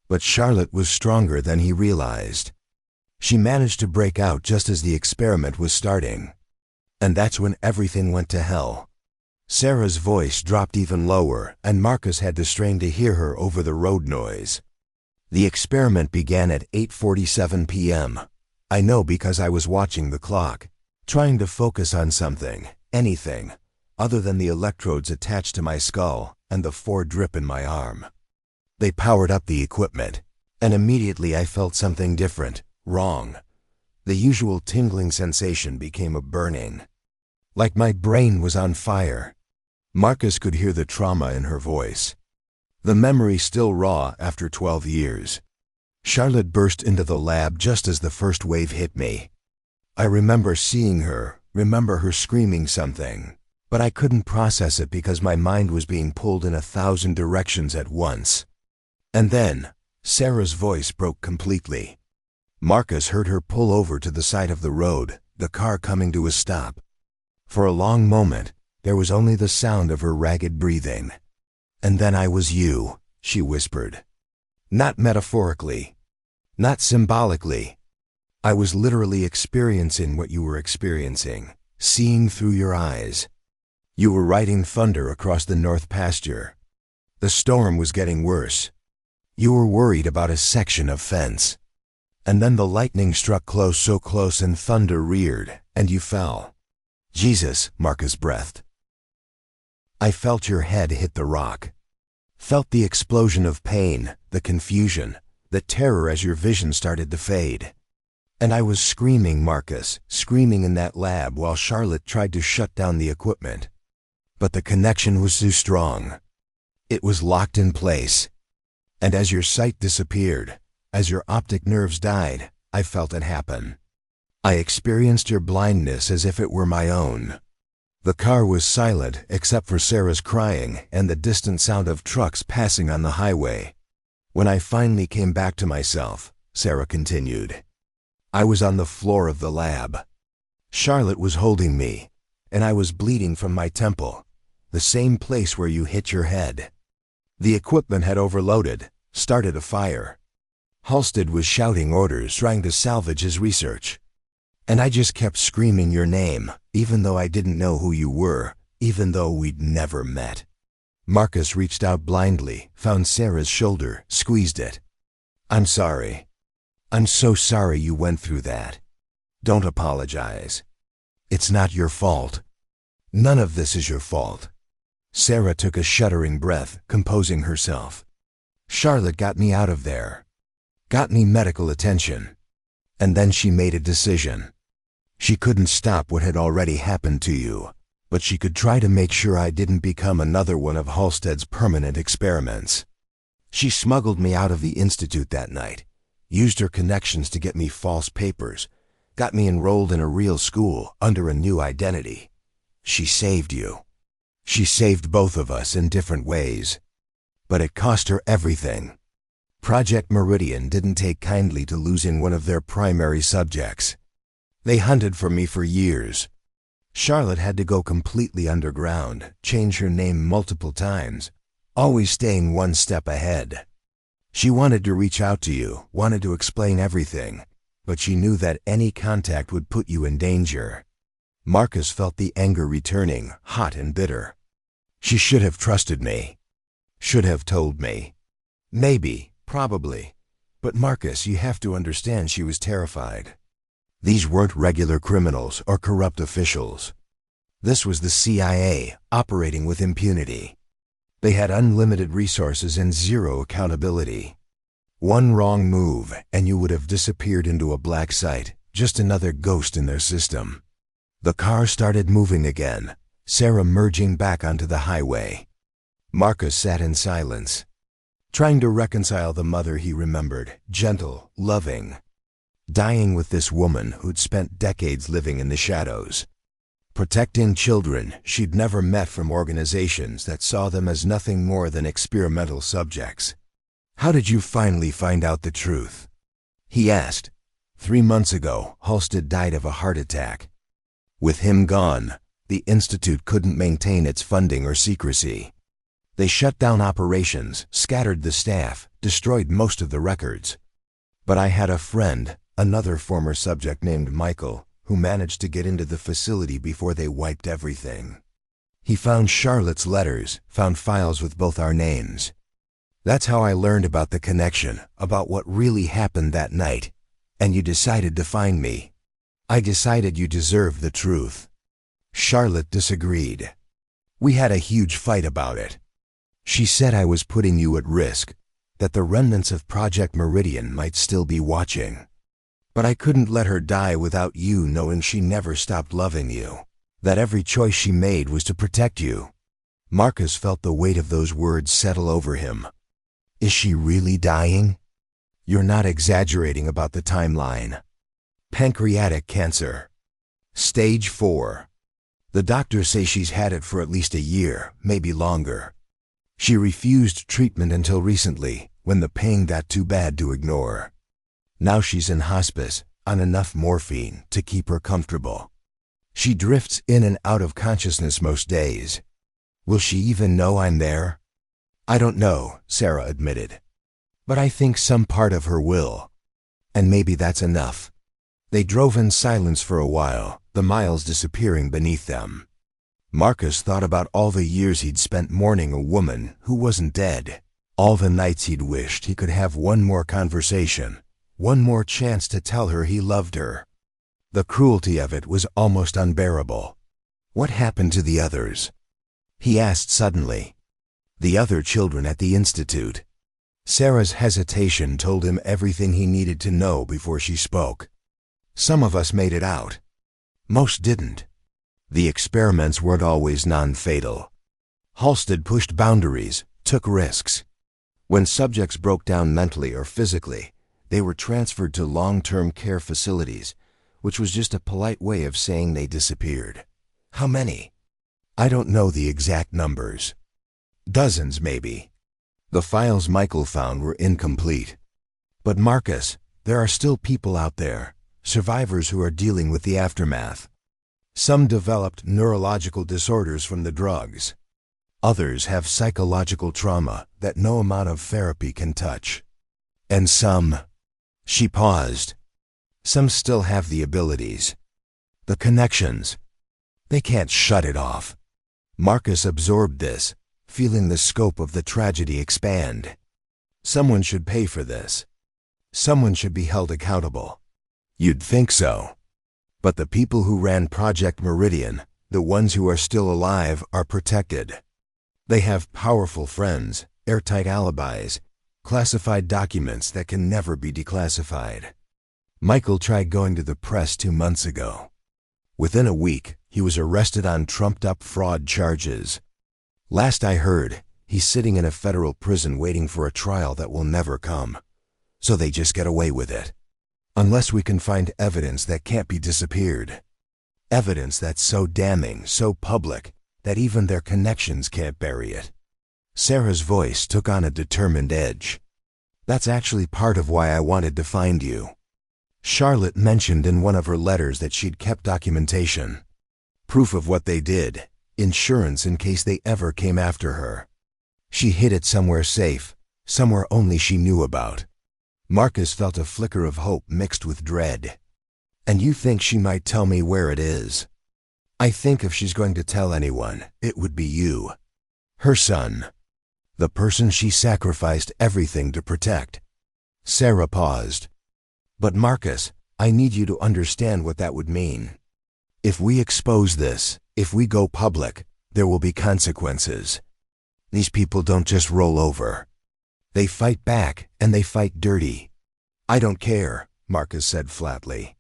But Charlotte was stronger than he realized. She managed to break out just as the experiment was starting. And that's when everything went to hell. Sarah's voice dropped even lower, and Marcus had to strain to hear her over the road noise. The experiment began at 8:47 p.m. I know because I was watching the clock, trying to focus on something, anything, other than the electrodes attached to my skull and the 4 drip in my arm. They powered up the equipment, and immediately I felt something different, wrong. The usual tingling sensation became a burning, like my brain was on fire. Marcus could hear the trauma in her voice, the memory still raw after 12 years. Charlotte burst into the lab just as the first wave hit me. I remember seeing her, remember her screaming something, but I couldn't process it because my mind was being pulled in 1,000 directions at once. And then, Sarah's voice broke completely. Marcus heard her pull over to the side of the road, the car coming to a stop. For a long moment, there was only the sound of her ragged breathing. "And then I was you," she whispered. "Not metaphorically, not symbolically. I was literally experiencing what you were experiencing, seeing through your eyes. You were riding thunder across the north pasture. The storm was getting worse. You were worried about a section of fence. And then the lightning struck close, so close, and thunder reared, and you fell." "Jesus," Marcus breathed. "I felt your head hit the rock. Felt the explosion of pain, the confusion, the terror as your vision started to fade. And I was screaming, Marcus, screaming in that lab while Charlotte tried to shut down the equipment. But the connection was too strong. It was locked in place. And as your sight disappeared, as your optic nerves died, I felt it happen. I experienced your blindness as if it were my own." The car was silent except for Sarah's crying and the distant sound of trucks passing on the highway. "When I finally came back to myself," Sarah continued, "I was on the floor of the lab. Charlotte was holding me, and I was bleeding from my temple, the same place where you hit your head. The equipment had overloaded, started a fire. Halstead was shouting orders, trying to salvage his research. And I just kept screaming your name, even though I didn't know who you were, even though we'd never met." Marcus reached out blindly, found Sarah's shoulder, squeezed it. "I'm sorry. I'm so sorry you went through that. Don't apologize. It's not your fault. None of this is your fault." Sarah took a shuddering breath, composing herself. "Charlotte got me out of there. Got me medical attention. And then she made a decision. She couldn't stop what had already happened to you, but she could try to make sure I didn't become another one of Halstead's permanent experiments. She smuggled me out of the institute that night, used her connections to get me false papers, got me enrolled in a real school under a new identity. She saved you. She saved both of us in different ways. But it cost her everything. Project Meridian didn't take kindly to losing one of their primary subjects. They hunted for me for years. Charlotte had to go completely underground, change her name multiple times, always staying one step ahead. She wanted to reach out to you, wanted to explain everything, but she knew that any contact would put you in danger." Marcus felt the anger returning, hot and bitter. "She should have trusted me. Should have told me. Maybe. Probably. But Marcus, you have to understand she was terrified. These weren't regular criminals or corrupt officials. This was the CIA, operating with impunity. They had unlimited resources and zero accountability. One wrong move, and you would have disappeared into a black site, just another ghost in their system." The car started moving again, Sarah merging back onto the highway. Marcus sat in silence, trying to reconcile the mother he remembered, gentle, loving, dying with this woman who'd spent decades living in the shadows, protecting children she'd never met from organizations that saw them as nothing more than experimental subjects. "How did you finally find out the truth?" he asked. 3 months ago, Halstead died of a heart attack. With him gone, the institute couldn't maintain its funding or secrecy. They shut down operations, scattered the staff, destroyed most of the records. But I had a friend, another former subject named Michael, who managed to get into the facility before they wiped everything. He found Charlotte's letters, found files with both our names. That's how I learned about the connection, about what really happened that night. And you decided to find me. I decided you deserved the truth. Charlotte disagreed. We had a huge fight about it. She said I was putting you at risk, that the remnants of Project Meridian might still be watching. But I couldn't let her die without you knowing she never stopped loving you, that every choice she made was to protect you. Marcus felt the weight of those words settle over him. Is she really dying? You're not exaggerating about the timeline. Pancreatic cancer. Stage 4. The doctors say she's had it for at least a year, maybe longer. She refused treatment until recently, when the pain got too bad to ignore. Now she's in hospice, on enough morphine to keep her comfortable. She drifts in and out of consciousness most days. Will she even know I'm there? I don't know, Sarah admitted. But I think some part of her will. And maybe that's enough. They drove in silence for a while, the miles disappearing beneath them. Marcus thought about all the years he'd spent mourning a woman who wasn't dead, all the nights he'd wished he could have one more conversation, one more chance to tell her he loved her. The cruelty of it was almost unbearable. What happened to the others? He asked suddenly. The other children at the institute. Sarah's hesitation told him everything he needed to know before she spoke. Some of us made it out. Most didn't. The experiments weren't always non-fatal. Halstead pushed boundaries, took risks. When subjects broke down mentally or physically, they were transferred to long-term care facilities, which was just a polite way of saying they disappeared. How many? I don't know the exact numbers. Dozens, maybe. The files Michael found were incomplete. But Marcus, there are still people out there, survivors who are dealing with the aftermath. Some developed neurological disorders from the drugs. Others have psychological trauma that no amount of therapy can touch. And some... She paused. Some still have the abilities. The connections. They can't shut it off. Marcus absorbed this, feeling the scope of the tragedy expand. Someone should pay for this. Someone should be held accountable. You'd think so. But the people who ran Project Meridian, the ones who are still alive, are protected. They have powerful friends, airtight alibis, classified documents that can never be declassified. Michael tried going to the press 2 months ago. Within a week, he was arrested on trumped-up fraud charges. Last I heard, he's sitting in a federal prison waiting for a trial that will never come. So they just get away with it. Unless we can find evidence that can't be disappeared. Evidence that's so damning, so public, that even their connections can't bury it. Sarah's voice took on a determined edge. That's actually part of why I wanted to find you. Charlotte mentioned in one of her letters that she'd kept documentation. Proof of what they did, insurance in case they ever came after her. She hid it somewhere safe, somewhere only she knew about. Marcus felt a flicker of hope mixed with dread. And you think she might tell me where it is? I think if she's going to tell anyone, it would be you. Her son. The person she sacrificed everything to protect. Sarah paused. But Marcus, I need you to understand what that would mean. If we expose this, if we go public, there will be consequences. These people don't just roll over. They fight back, and they fight dirty. I don't care, Marcus said flatly.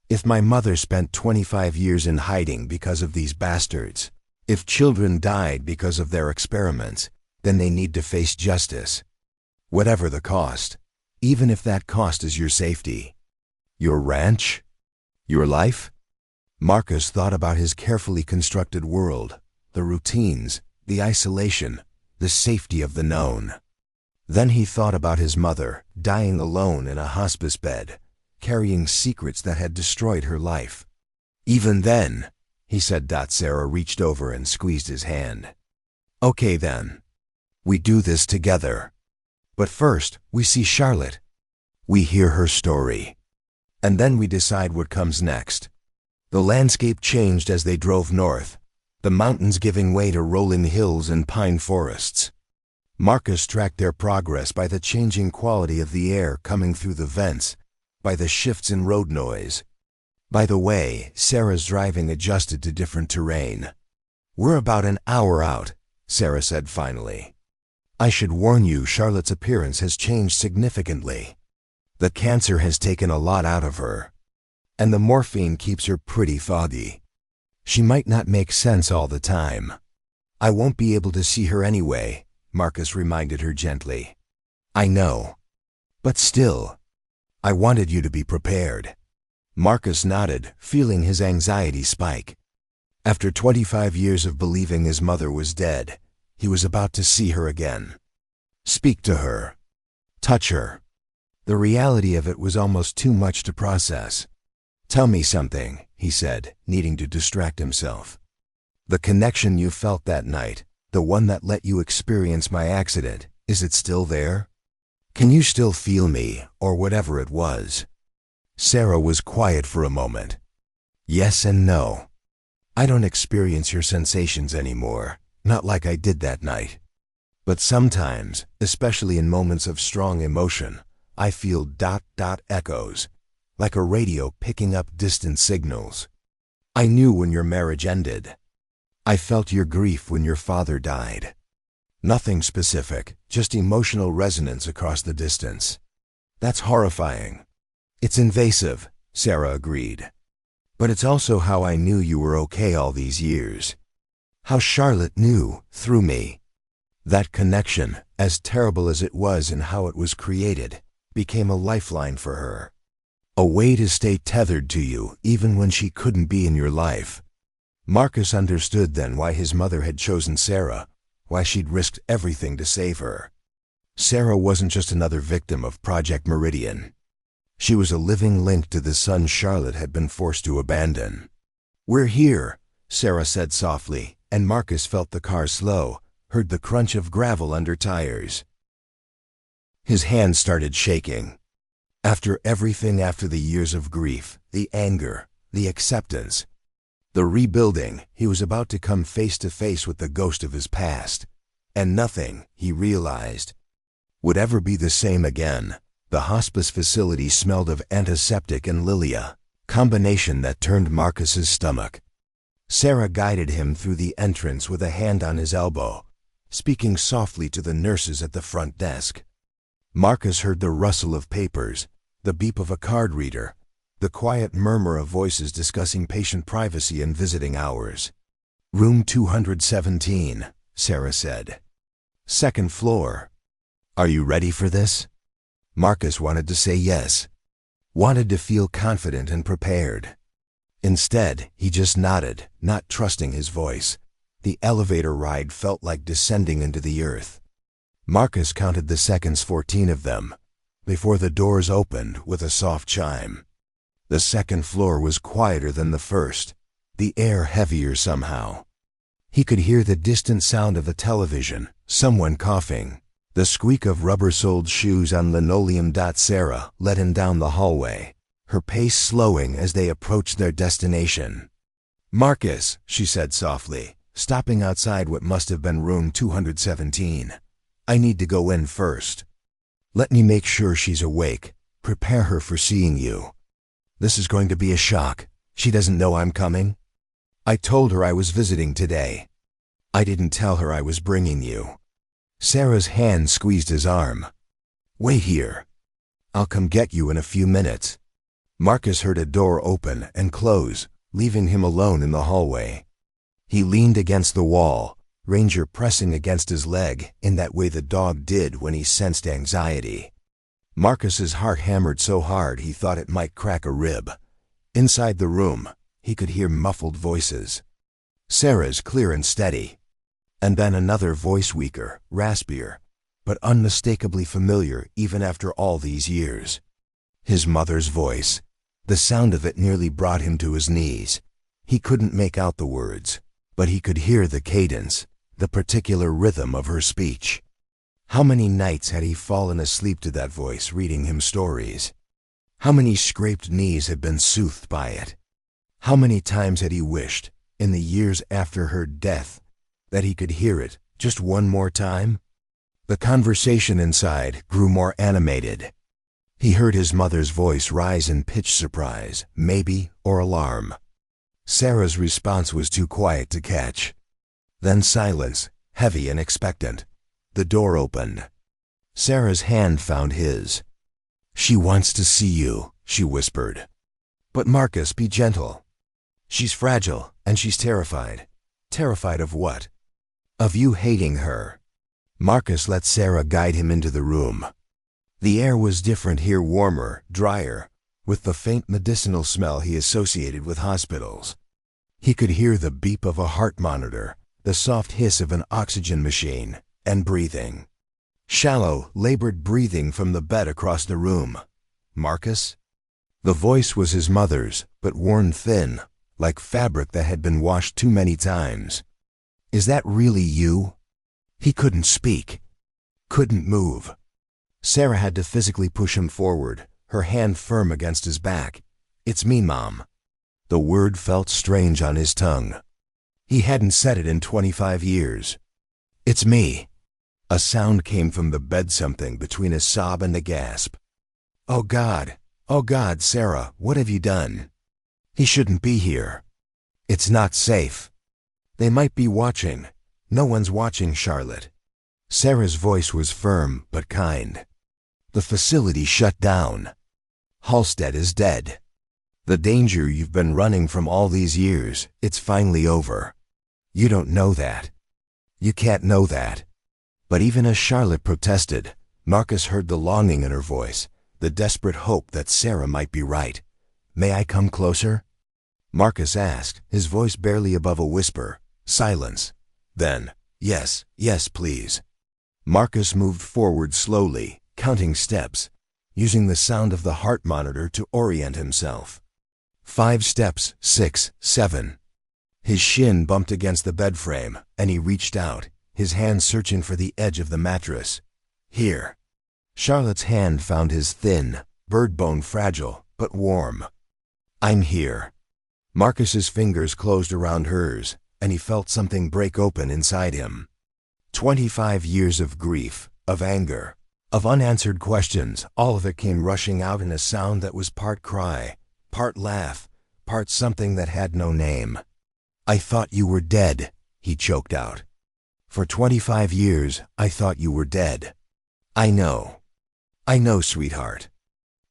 If my mother spent 25 years in hiding because of these bastards, if children died because of their experiments, then they need to face justice. Whatever the cost, even if that cost is your safety. Your ranch? Your life? Marcus thought about his carefully constructed world, the routines, the isolation, the safety of the known. Then he thought about his mother, dying alone in a hospice bed, carrying secrets that had destroyed her life. Even then, he said. Sarah reached over and squeezed his hand. Okay then. We do this together. But first, we see Charlotte. We hear her story. And then we decide what comes next. The landscape changed as they drove north, the mountains giving way to rolling hills and pine forests. Marcus tracked their progress by the changing quality of the air coming through the vents, by the shifts in road noise, by the way Sarah's driving adjusted to different terrain. "We're about an hour out," Sarah said finally. "I should warn you, Charlotte's appearance has changed significantly. The cancer has taken a lot out of her, and the morphine keeps her pretty foggy. She might not make sense all the time." "I won't be able to see her anyway," Marcus reminded her gently. "I know. But still, I wanted you to be prepared." Marcus nodded, feeling his anxiety spike. After 25 years of believing his mother was dead, he was about to see her again. Speak to her. Touch her. The reality of it was almost too much to process. "Tell me something," he said, needing to distract himself. "The connection you felt that night, the one that let you experience my accident, is it still there? Can you still feel me, or whatever it was?" Sarah was quiet for a moment. "Yes and no. I don't experience your sensations anymore, not like I did that night. But sometimes, especially in moments of strong emotion, I feel ... echoes, like a radio picking up distant signals. I knew when your marriage ended. I felt your grief when your father died. Nothing specific, just emotional resonance across the distance. That's horrifying." "It's invasive," Sarah agreed. "But it's also how I knew you were okay all these years. How Charlotte knew, through me. That connection, as terrible as it was and how it was created, became a lifeline for her. A way to stay tethered to you even when she couldn't be in your life." Marcus understood then why his mother had chosen Sarah, why she'd risked everything to save her. Sarah wasn't just another victim of Project Meridian. She was a living link to the son Charlotte had been forced to abandon. "We're here," Sarah said softly, and Marcus felt the car slow, heard the crunch of gravel under tires. His hands started shaking. After everything, after the years of grief, the anger, the acceptance, the rebuilding, he was about to come face to face with the ghost of his past. And nothing, he realized, would ever be the same again. The hospice facility smelled of antiseptic and lilia, combination that turned Marcus's stomach. Sarah guided him through the entrance with a hand on his elbow, speaking softly to the nurses at the front desk. Marcus heard the rustle of papers, the beep of a card reader, the quiet murmur of voices discussing patient privacy and visiting hours. "Room 217, Sarah said. "Second floor. Are you ready for this?" Marcus wanted to say yes, wanted to feel confident and prepared. Instead, he just nodded, not trusting his voice. The elevator ride felt like descending into the earth. Marcus counted the seconds, 14 of them, before the doors opened with a soft chime. The second floor was quieter than the first, the air heavier somehow. He could hear the distant sound of a television, someone coughing, the squeak of rubber-soled shoes on linoleum. Sarah led him down the hallway, her pace slowing as they approached their destination. "Marcus," she said softly, stopping outside what must have been room 217. "I need to go in first. Let me make sure she's awake, prepare her for seeing you. This is going to be a shock. She doesn't know I'm coming. I told her I was visiting today. I didn't tell her I was bringing you." Sarah's hand squeezed his arm. "Wait here. I'll come get you in a few minutes." Marcus heard a door open and close, leaving him alone in the hallway. He leaned against the wall, Ranger pressing against his leg in that way the dog did when he sensed anxiety. Marcus's heart hammered so hard he thought it might crack a rib. Inside the room, he could hear muffled voices. Sarah's clear and steady. And then another voice, weaker, raspier, but unmistakably familiar even after all these years. His mother's voice. The sound of it nearly brought him to his knees. He couldn't make out the words, but he could hear the cadence, the particular rhythm of her speech. How many nights had he fallen asleep to that voice reading him stories? How many scraped knees had been soothed by it? How many times had he wished, in the years after her death, that he could hear it just one more time? The conversation inside grew more animated. He heard his mother's voice rise in pitched surprise, maybe, or alarm. Sarah's response was too quiet to catch. Then silence, heavy and expectant. The door opened. Sarah's hand found his. "She wants to see you," she whispered. "But Marcus, be gentle. She's fragile, and she's terrified." "Terrified of what?" "Of you hating her." Marcus let Sarah guide him into the room. The air was different here, warmer, drier, with the faint medicinal smell he associated with hospitals. He could hear the beep of a heart monitor, the soft hiss of an oxygen machine, and breathing. Shallow, labored breathing from the bed across the room. "Marcus?" The voice was his mother's, but worn thin, like fabric that had been washed too many times. "Is that really you?" He couldn't speak, couldn't move. Sarah had to physically push him forward, her hand firm against his back. "It's me, Mom." The word felt strange on his tongue. He hadn't said it in 25 years. "It's me." A sound came from the bed, something between a sob and a gasp. Oh God, Sarah, what have you done?" "He shouldn't be here. It's not safe. They might be watching." "No one's watching, Charlotte." Sarah's voice was firm but kind. "The facility shut down. Halstead is dead. The danger you've been running from all these years, it's finally over. You don't know that. You can't know that." But even as Charlotte protested, Marcus heard the longing in her voice, the desperate hope that Sarah might be right. "May I come closer?" Marcus asked, his voice barely above a whisper. Silence. Then, "Yes, yes, please." Marcus moved forward slowly, counting steps, using the sound of the heart monitor to orient himself. 5 steps, 6, 7. His shin bumped against the bed frame, and he reached out, his hand searching for the edge of the mattress. "Here." Charlotte's hand found his thin, bird bone, fragile, but warm. "I'm here." Marcus's fingers closed around hers, and he felt something break open inside him. 25 years of grief, of anger, of unanswered questions, all of it came rushing out in a sound that was part cry, part laugh, part something that had no name. "I thought you were dead," he choked out. "For 25 years, I thought you were dead." I know, sweetheart.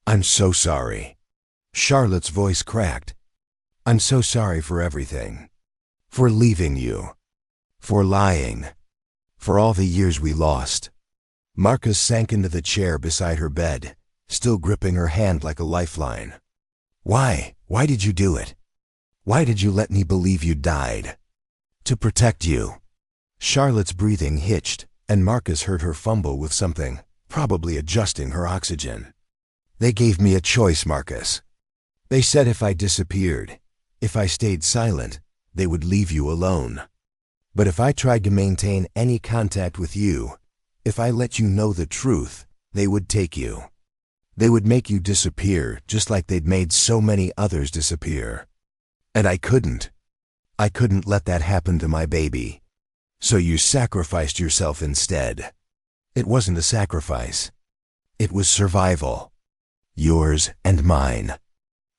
I'm so sorry." Charlotte's voice cracked. "I'm so sorry for everything. For leaving you. For lying. For all the years we lost." Marcus sank into the chair beside her bed, still gripping her hand like a lifeline. "Why? Why did you do it? Why did you let me believe you died?" "To protect you." Charlotte's breathing hitched, and Marcus heard her fumble with something, probably adjusting her oxygen. "They gave me a choice, Marcus. They said if I disappeared, if I stayed silent, they would leave you alone. But if I tried to maintain any contact with you, if I let you know the truth, they would take you. They would make you disappear just like they'd made so many others disappear. And I couldn't. I couldn't let that happen to my baby. So you sacrificed yourself instead." "It wasn't a sacrifice. It was survival. Yours and mine."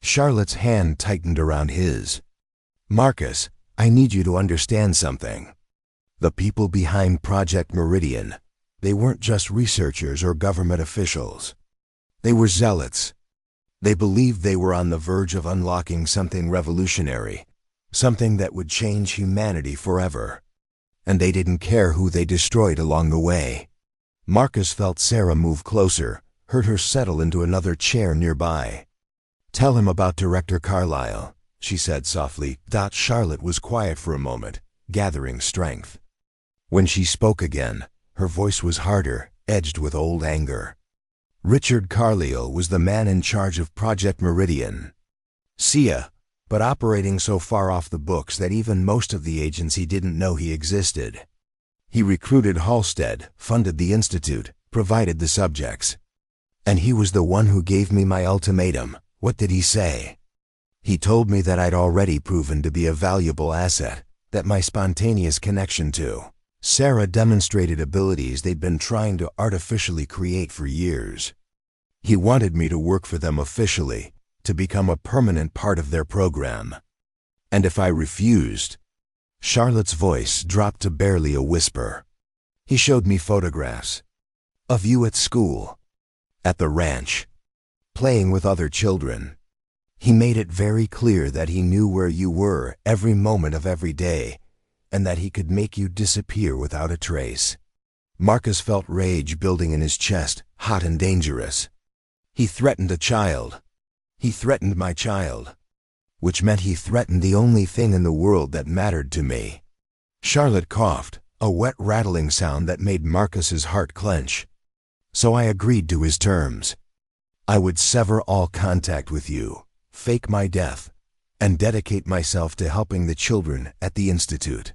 Charlotte's hand tightened around his. "Marcus, I need you to understand something. The people behind Project Meridian, they weren't just researchers or government officials. They were zealots. They believed they were on the verge of unlocking something revolutionary, something that would change humanity forever. And they didn't care who they destroyed along the way." Marcus felt Sarah move closer, heard her settle into another chair nearby. "Tell him about Director Carlyle," she said softly. Charlotte was quiet for a moment, gathering strength. When she spoke again, her voice was harder, edged with old anger. "Richard Carlyle was the man in charge of Project Meridian. SIA, but operating so far off the books that even most of the agency didn't know he existed. He recruited Halstead, funded the institute, provided the subjects. And he was the one who gave me my ultimatum. What did he say? He told me that I'd already proven to be a valuable asset, that my spontaneous connection to Sarah demonstrated abilities they'd been trying to artificially create for years. He wanted me to work for them officially, to become a permanent part of their program. And if I refused, Charlotte's voice dropped to barely a whisper. He showed me photographs of you at school, at the ranch, playing with other children. He made it very clear that he knew where you were every moment of every day, and that he could make you disappear without a trace. Marcus felt rage building in his chest, hot and dangerous. He threatened a child. He threatened my child, which meant he threatened the only thing in the world that mattered to me. Charlotte coughed, a wet rattling sound that made Marcus's heart clench. So I agreed to his terms. I would sever all contact with you, fake my death, and dedicate myself to helping the children at the Institute.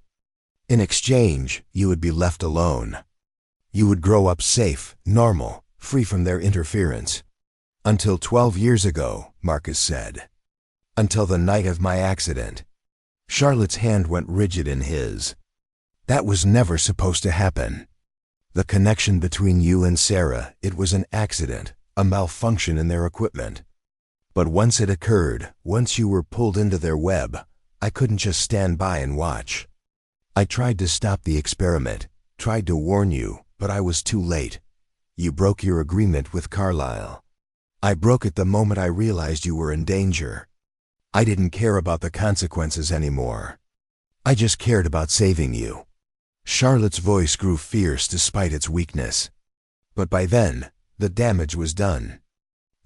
In exchange, you would be left alone. You would grow up safe, normal, free from their interference. Until 12 years ago, Marcus said. Until the night of my accident. Charlotte's hand went rigid in his. That was never supposed to happen. The connection between you and Sarah, it was an accident, a malfunction in their equipment. But once it occurred, once you were pulled into their web, I couldn't just stand by and watch. I tried to stop the experiment, tried to warn you, but I was too late. You broke your agreement with Carlisle. I broke it the moment I realized you were in danger. I didn't care about the consequences anymore. I just cared about saving you. Charlotte's voice grew fierce despite its weakness. But by then, the damage was done.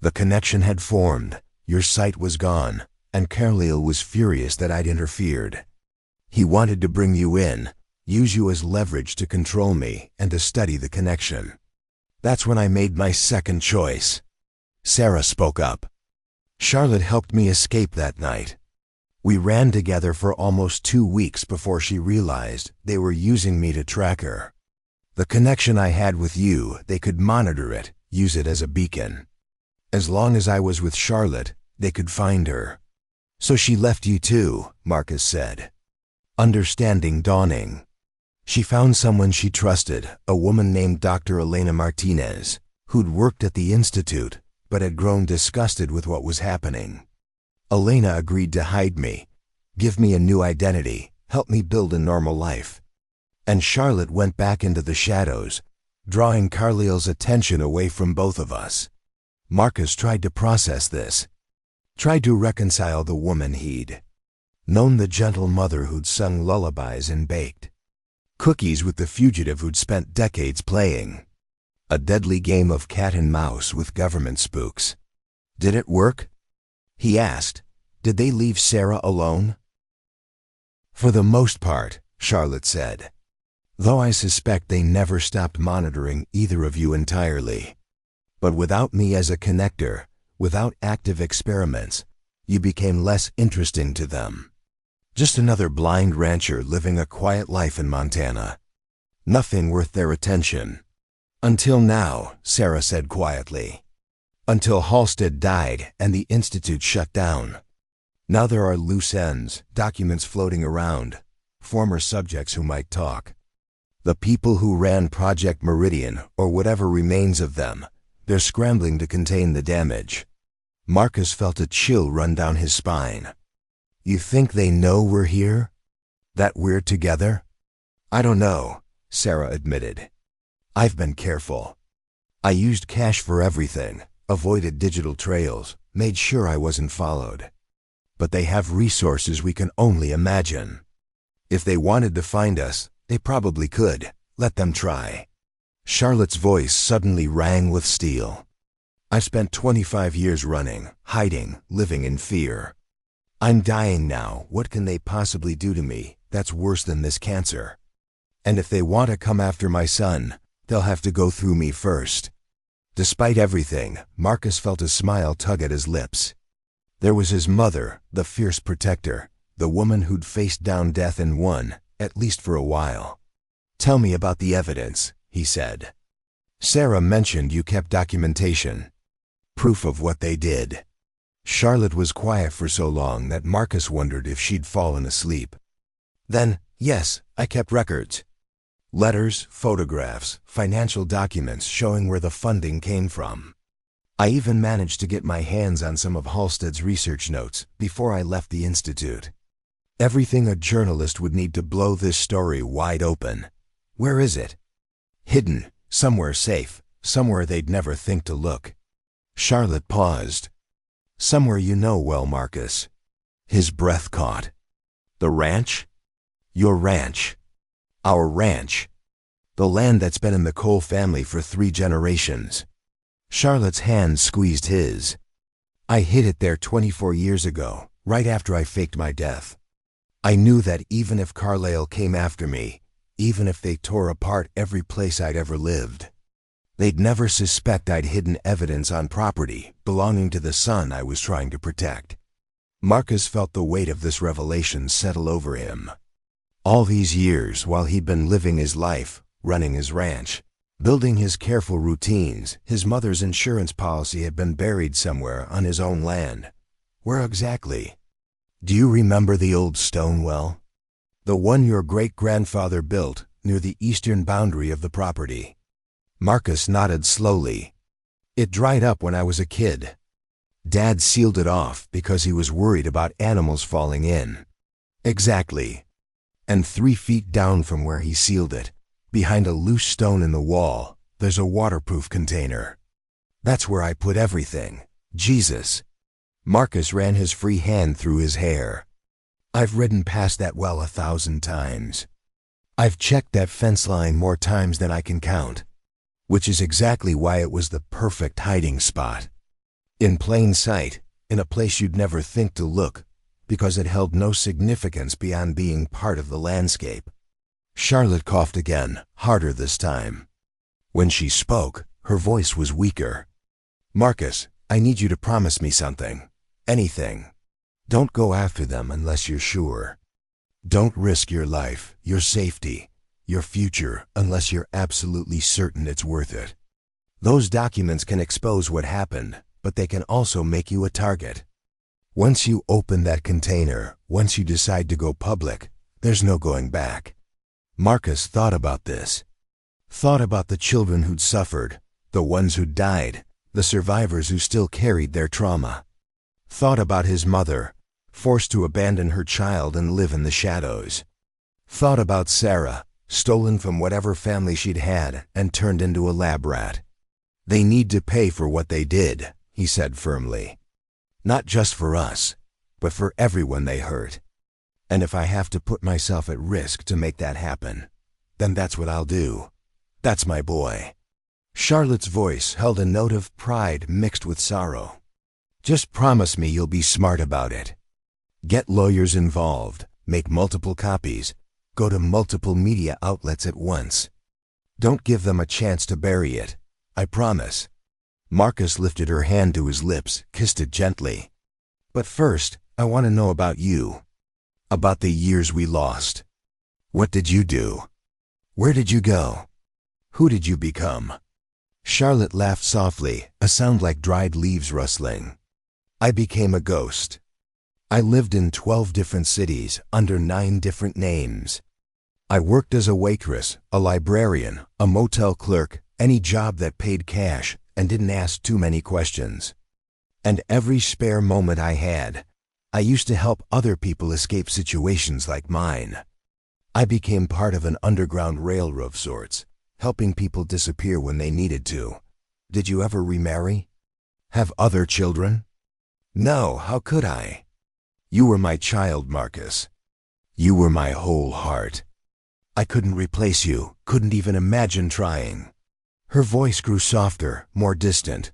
The connection had formed, your sight was gone, and Carlisle was furious that I'd interfered. He wanted to bring you in, use you as leverage to control me and to study the connection. That's when I made my second choice. Sarah spoke up. Charlotte helped me escape that night. We ran together for almost 2 weeks before she realized they were using me to track her. The connection I had with you, they could monitor it, use it as a beacon. As long as I was with Charlotte, they could find her. So she left you too, Marcus said. Understanding dawning. She found someone she trusted, a woman named Dr. Elena Martinez, who'd worked at the Institute, but had grown disgusted with what was happening. Elena agreed to hide me, give me a new identity, help me build a normal life. And Charlotte went back into the shadows, drawing Carlisle's attention away from both of us. Marcus tried to process this, tried to reconcile the woman he'd known, the gentle mother who'd sung lullabies and baked cookies with the fugitive who'd spent decades playing a deadly game of cat and mouse with government spooks. Did it work? He asked. Did they leave Sarah alone? For the most part, Charlotte said. Though I suspect they never stopped monitoring either of you entirely. But without me as a connector, without active experiments, you became less interesting to them. Just another blind rancher living a quiet life in Montana. Nothing worth their attention. Until now, Sarah said quietly. Until Halstead died and the Institute shut down. Now there are loose ends, documents floating around, former subjects who might talk. The people who ran Project Meridian, or whatever remains of them, they're scrambling to contain the damage. Marcus felt a chill run down his spine. You think they know we're here? That we're together? I don't know, Sarah admitted. I've been careful. I used cash for everything, avoided digital trails, made sure I wasn't followed. But they have resources we can only imagine. If they wanted to find us, they probably could. Let them try. Charlotte's voice suddenly rang with steel. I've spent 25 years running, hiding, living in fear. I'm dying now. What can they possibly do to me that's worse than this cancer? And if they want to come after my son, they'll have to go through me first. Despite everything, Marcus felt a smile tug at his lips. There was his mother, the fierce protector, the woman who'd faced down death and won, at least for a while. Tell me about the evidence, he said. Sarah mentioned you kept documentation. Proof of what they did. Charlotte was quiet for so long that Marcus wondered if she'd fallen asleep. Then, yes, I kept records. Letters, photographs, financial documents showing where the funding came from. I even managed to get my hands on some of Halstead's research notes before I left the institute. Everything a journalist would need to blow this story wide open. Where is it? Hidden, somewhere safe, somewhere they'd never think to look. Charlotte paused. Somewhere you know well, Marcus. His breath caught. The ranch? Your ranch. Our ranch. The land that's been in the Cole family for 3 generations. Charlotte's hand squeezed his. I hid it there 24 years ago, right after I faked my death. I knew that even if Carlisle came after me, even if they tore apart every place I'd ever lived, they'd never suspect I'd hidden evidence on property belonging to the son I was trying to protect. Marcus felt the weight of this revelation settle over him. All these years, while he'd been living his life, running his ranch, building his careful routines, his mother's insurance policy had been buried somewhere on his own land. Where exactly? Do you remember the old stone well? The one your great-grandfather built near the eastern boundary of the property. Marcus nodded slowly. It dried up when I was a kid. Dad sealed it off because he was worried about animals falling in. Exactly. And 3 feet down from where he sealed it, behind a loose stone in the wall, there's a waterproof container. That's where I put everything. Jesus. Marcus ran his free hand through his hair. I've ridden past that well 1,000 times. I've checked that fence line more times than I can count, which is exactly why it was the perfect hiding spot. In plain sight, in a place you'd never think to look, because it held no significance beyond being part of the landscape. Charlotte coughed again, harder this time. When she spoke, her voice was weaker. Marcus, I need you to promise me something. Anything. Don't go after them unless you're sure. Don't risk your life, your safety, your future unless you're absolutely certain it's worth it. Those documents can expose what happened, but they can also make you a target. Once you open that container, once you decide to go public, there's no going back. Marcus thought about this. Thought about the children who'd suffered, the ones who'd died, the survivors who still carried their trauma. Thought about his mother, forced to abandon her child and live in the shadows. Thought about Sarah, stolen from whatever family she'd had and turned into a lab rat. They need to pay for what they did, he said firmly. Not just for us, but for everyone they hurt. And if I have to put myself at risk to make that happen, then that's what I'll do. That's my boy. Charlotte's voice held a note of pride mixed with sorrow. Just promise me you'll be smart about it. Get lawyers involved, make multiple copies, go to multiple media outlets at once. Don't give them a chance to bury it. I promise. Marcus lifted her hand to his lips, kissed it gently. But first, I want to know about you. About the years we lost. What did you do? Where did you go? Who did you become? Charlotte laughed softly, a sound like dried leaves rustling. I became a ghost. I lived in 12 different cities, under 9 different names. I worked as a waitress, a librarian, a motel clerk, any job that paid cash and didn't ask too many questions. And every spare moment I had, I used to help other people escape situations like mine. I became part of an underground railroad of sorts, helping people disappear when they needed to. Did you ever remarry? Have other children? No, how could I? You were my child, Marcus. You were my whole heart. I couldn't replace you, couldn't even imagine trying. Her voice grew softer, more distant.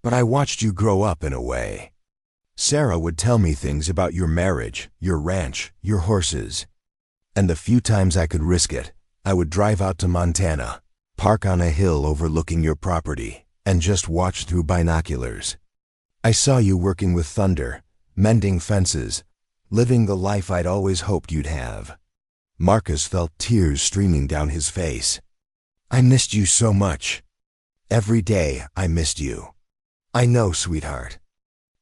But I watched you grow up in a way. Sarah would tell me things about your marriage, your ranch, your horses. And the few times I could risk it, I would drive out to Montana, park on a hill overlooking your property, and just watch through binoculars. I saw you working with thunder, mending fences, living the life I'd always hoped you'd have. Marcus felt tears streaming down his face. I missed you so much. Every day I missed you. I know, sweetheart.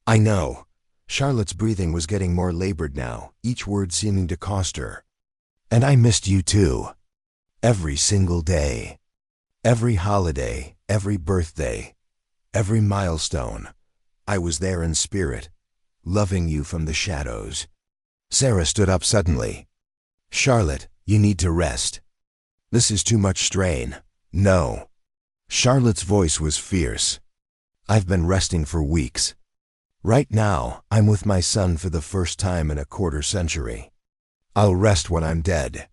I know. Charlotte's breathing was getting more labored now, each word seeming to cost her. And I missed you too. Every single day. Every holiday, every birthday, every milestone. I was there in spirit, loving you from the shadows. Sarah stood up suddenly. Charlotte, you need to rest. This is too much strain. No. Charlotte's voice was fierce. I've been resting for weeks. Right now, I'm with my son for the first time in a quarter century. I'll rest when I'm dead.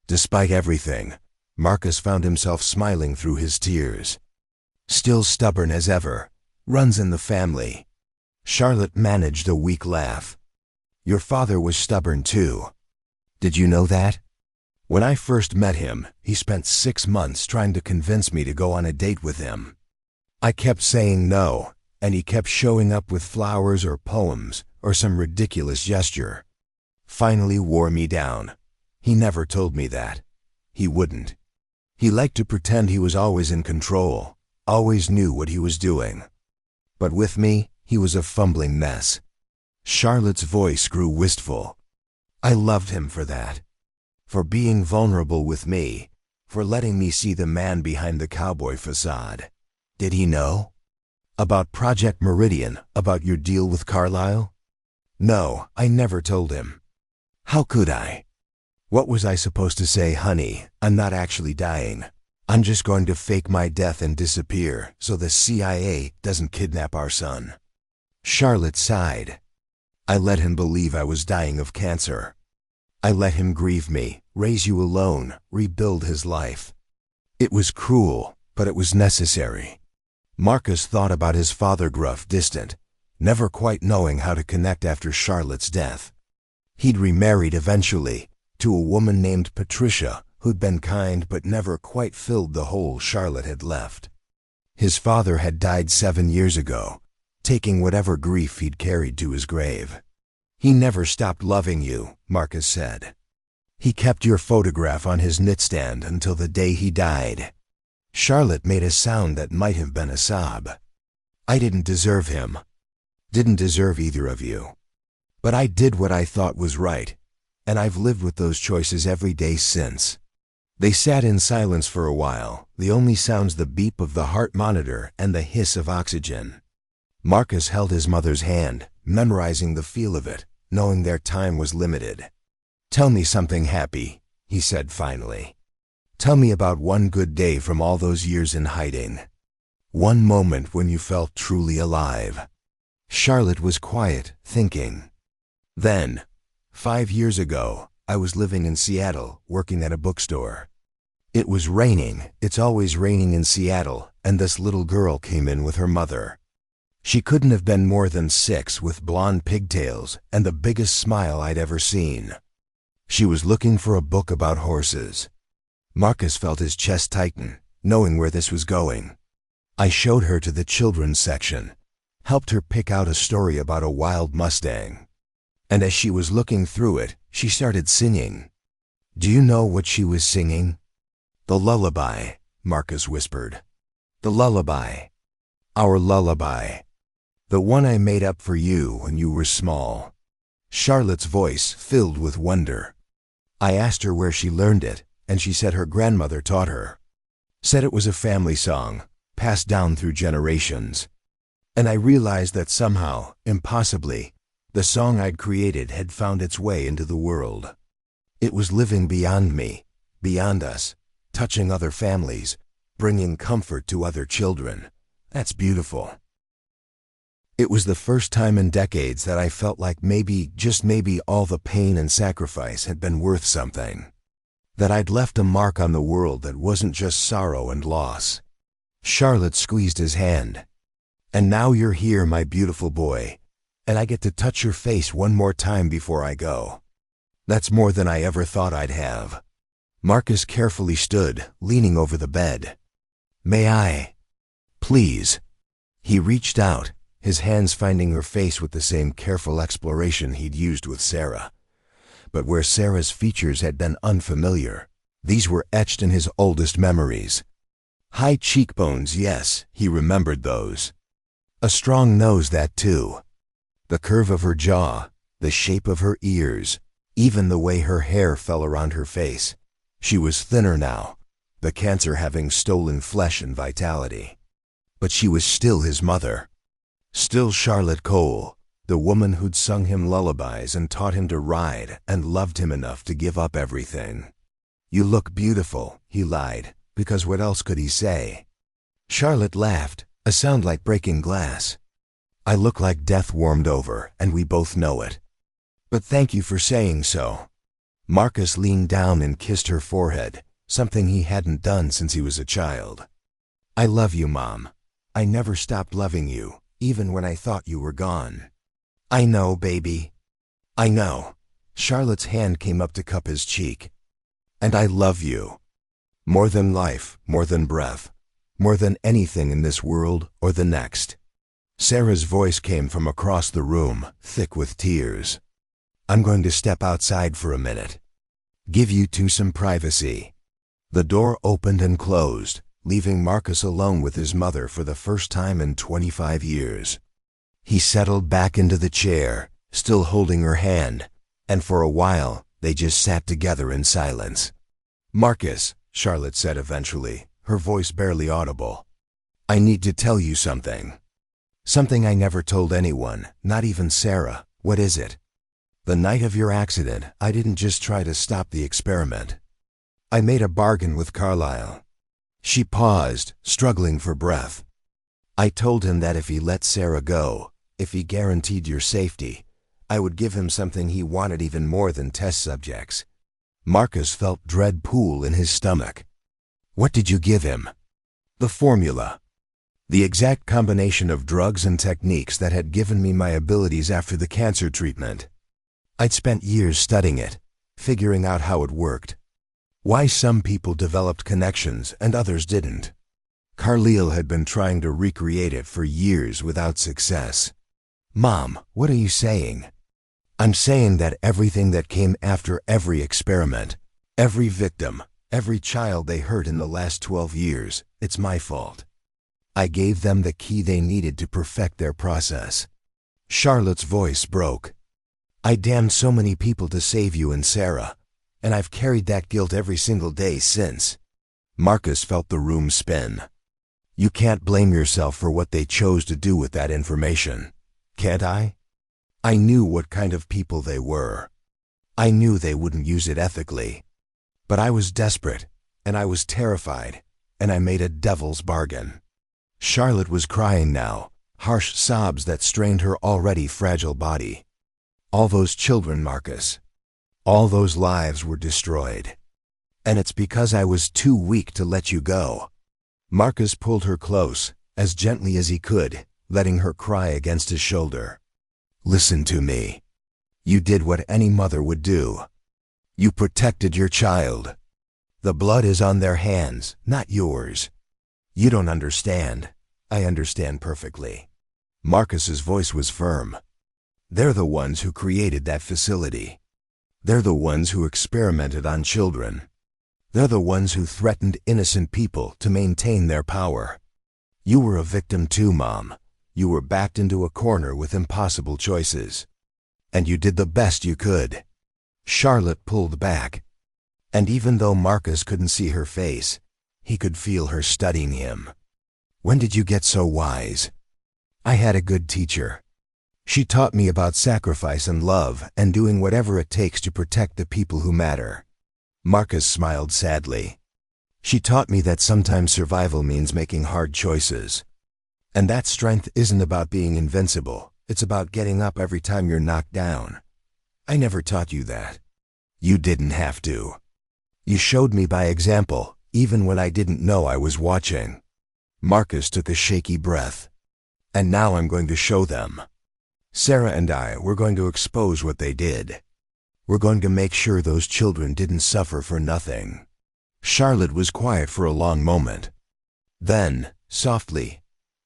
Despite everything, Marcus found himself smiling through his tears. Still stubborn as ever, runs in the family. Charlotte managed a weak laugh. Your father was stubborn too. Did you know that? When I first met him, he spent 6 months trying to convince me to go on a date with him. I kept saying no, and he kept showing up with flowers or poems or some ridiculous gesture. Finally wore me down. He never told me that. He wouldn't. He liked to pretend he was always in control, always knew what he was doing. But with me, he was a fumbling mess. Charlotte's voice grew wistful. I loved him for that. For being vulnerable with me, for letting me see the man behind the cowboy facade. Did he know? About Project Meridian, about your deal with Carlyle? No, I never told him. How could I? What was I supposed to say, honey? I'm not actually dying. I'm just going to fake my death and disappear so the CIA doesn't kidnap our son. Charlotte sighed. I let him believe I was dying of cancer. I let him grieve me, raise you alone, rebuild his life. It was cruel, but it was necessary. Marcus thought about his father, gruff, distant, never quite knowing how to connect after Charlotte's death. He'd remarried eventually, to a woman named Patricia, who'd been kind but never quite filled the hole Charlotte had left. His father had died 7 years ago, taking whatever grief he'd carried to his grave. He never stopped loving you, Marcus said. He kept your photograph on his nightstand until the day he died. Charlotte made a sound that might have been a sob. I didn't deserve him. Didn't deserve either of you. But I did what I thought was right, and I've lived with those choices every day since. They sat in silence for a while, the only sounds the beep of the heart monitor and the hiss of oxygen. Marcus held his mother's hand, memorizing the feel of it, knowing their time was limited. Tell me something happy, he said finally. Tell me about one good day from all those years in hiding. One moment when you felt truly alive. Charlotte was quiet, thinking. Then, 5 years ago, I was living in Seattle, working at a bookstore. It was raining, it's always raining in Seattle, and this little girl came in with her mother. She couldn't have been more than 6, with blonde pigtails and the biggest smile I'd ever seen. She was looking for a book about horses. Marcus felt his chest tighten, knowing where this was going. I showed her to the children's section, helped her pick out a story about a wild Mustang. And as she was looking through it, she started singing. Do you know what she was singing? The lullaby, Marcus whispered. The lullaby. Our lullaby. The one I made up for you when you were small. Charlotte's voice filled with wonder. I asked her where she learned it, and she said her grandmother taught her. Said it was a family song, passed down through generations. And I realized that somehow, impossibly, the song I'd created had found its way into the world. It was living beyond me, beyond us, touching other families, bringing comfort to other children. That's beautiful. It was the first time in decades that I felt like maybe, just maybe, all the pain and sacrifice had been worth something. That I'd left a mark on the world that wasn't just sorrow and loss. Charlotte squeezed his hand. And now you're here, my beautiful boy, and I get to touch your face one more time before I go. That's more than I ever thought I'd have. Marcus carefully stood, leaning over the bed. May I? Please. He reached out, his hands finding her face with the same careful exploration he'd used with Sarah. But where Sarah's features had been unfamiliar, these were etched in his oldest memories. High cheekbones, yes, he remembered those. A strong nose, that too. The curve of her jaw, the shape of her ears, even the way her hair fell around her face. She was thinner now, the cancer having stolen flesh and vitality. But she was still his mother. Still Charlotte Cole, the woman who'd sung him lullabies and taught him to ride and loved him enough to give up everything. "You look beautiful," he lied, because what else could he say? Charlotte laughed, a sound like breaking glass. "I look like death warmed over, and we both know it. But thank you for saying so." Marcus leaned down and kissed her forehead, something he hadn't done since he was a child. "I love you, Mom. I never stopped loving you, even when I thought you were gone." "I know, baby. I know." Charlotte's hand came up to cup his cheek. "And I love you. More than life, more than breath, more than anything in this world or the next." Sarah's voice came from across the room, thick with tears. "I'm going to step outside for a minute. Give you two some privacy." The door opened and closed, leaving Marcus alone with his mother for the first time in 25 years. He settled back into the chair, still holding her hand, and for a while they just sat together in silence. "Marcus," Charlotte said eventually, her voice barely audible, "I need to tell you something. Something I never told anyone, not even Sarah. What is it? The night of your accident, I didn't just try to stop the experiment. I made a bargain with Carlyle." She paused, struggling for breath. "I told him that if he let Sarah go, if he guaranteed your safety, I would give him something he wanted even more than test subjects." Marcus felt dread pool in his stomach. "What did you give him?" "The formula. The exact combination of drugs and techniques that had given me my abilities after the cancer treatment. I'd spent years studying it, figuring out how it worked. Why some people developed connections and others didn't. Carlyle had been trying to recreate it for years without success." "Mom, what are you saying?" "I'm saying that everything that came after every experiment, every victim, every child they hurt in the last 12 years, it's my fault. I gave them the key they needed to perfect their process." Charlotte's voice broke. "I damned so many people to save you and Sarah, and I've carried that guilt every single day since." Marcus felt the room spin. "You can't blame yourself for what they chose to do with that information, can't I? I knew what kind of people they were. I knew they wouldn't use it ethically. But I was desperate, and I was terrified, and I made a devil's bargain." Charlotte was crying now, harsh sobs that strained her already fragile body. "All those children, Marcus. All those lives were destroyed. And it's because I was too weak to let you go." Marcus pulled her close, as gently as he could, letting her cry against his shoulder. "Listen to me. You did what any mother would do. You protected your child. The blood is on their hands, not yours. You don't understand. I understand perfectly." Marcus's voice was firm. "They're the ones who created that facility. They're the ones who experimented on children. They're the ones who threatened innocent people to maintain their power. You were a victim too, Mom. You were backed into a corner with impossible choices. And you did the best you could." Charlotte pulled back. And even though Marcus couldn't see her face, he could feel her studying him. "When did you get so wise?" "I had a good teacher. She taught me about sacrifice and love and doing whatever it takes to protect the people who matter." Marcus smiled sadly. "She taught me that sometimes survival means making hard choices. And that strength isn't about being invincible. It's about getting up every time you're knocked down. I never taught you that. You didn't have to. You showed me by example, even when I didn't know I was watching." Marcus took a shaky breath. "And now I'm going to show them. Sarah and I, we're going to expose what they did. We're going to make sure those children didn't suffer for nothing." Charlotte was quiet for a long moment. Then, softly,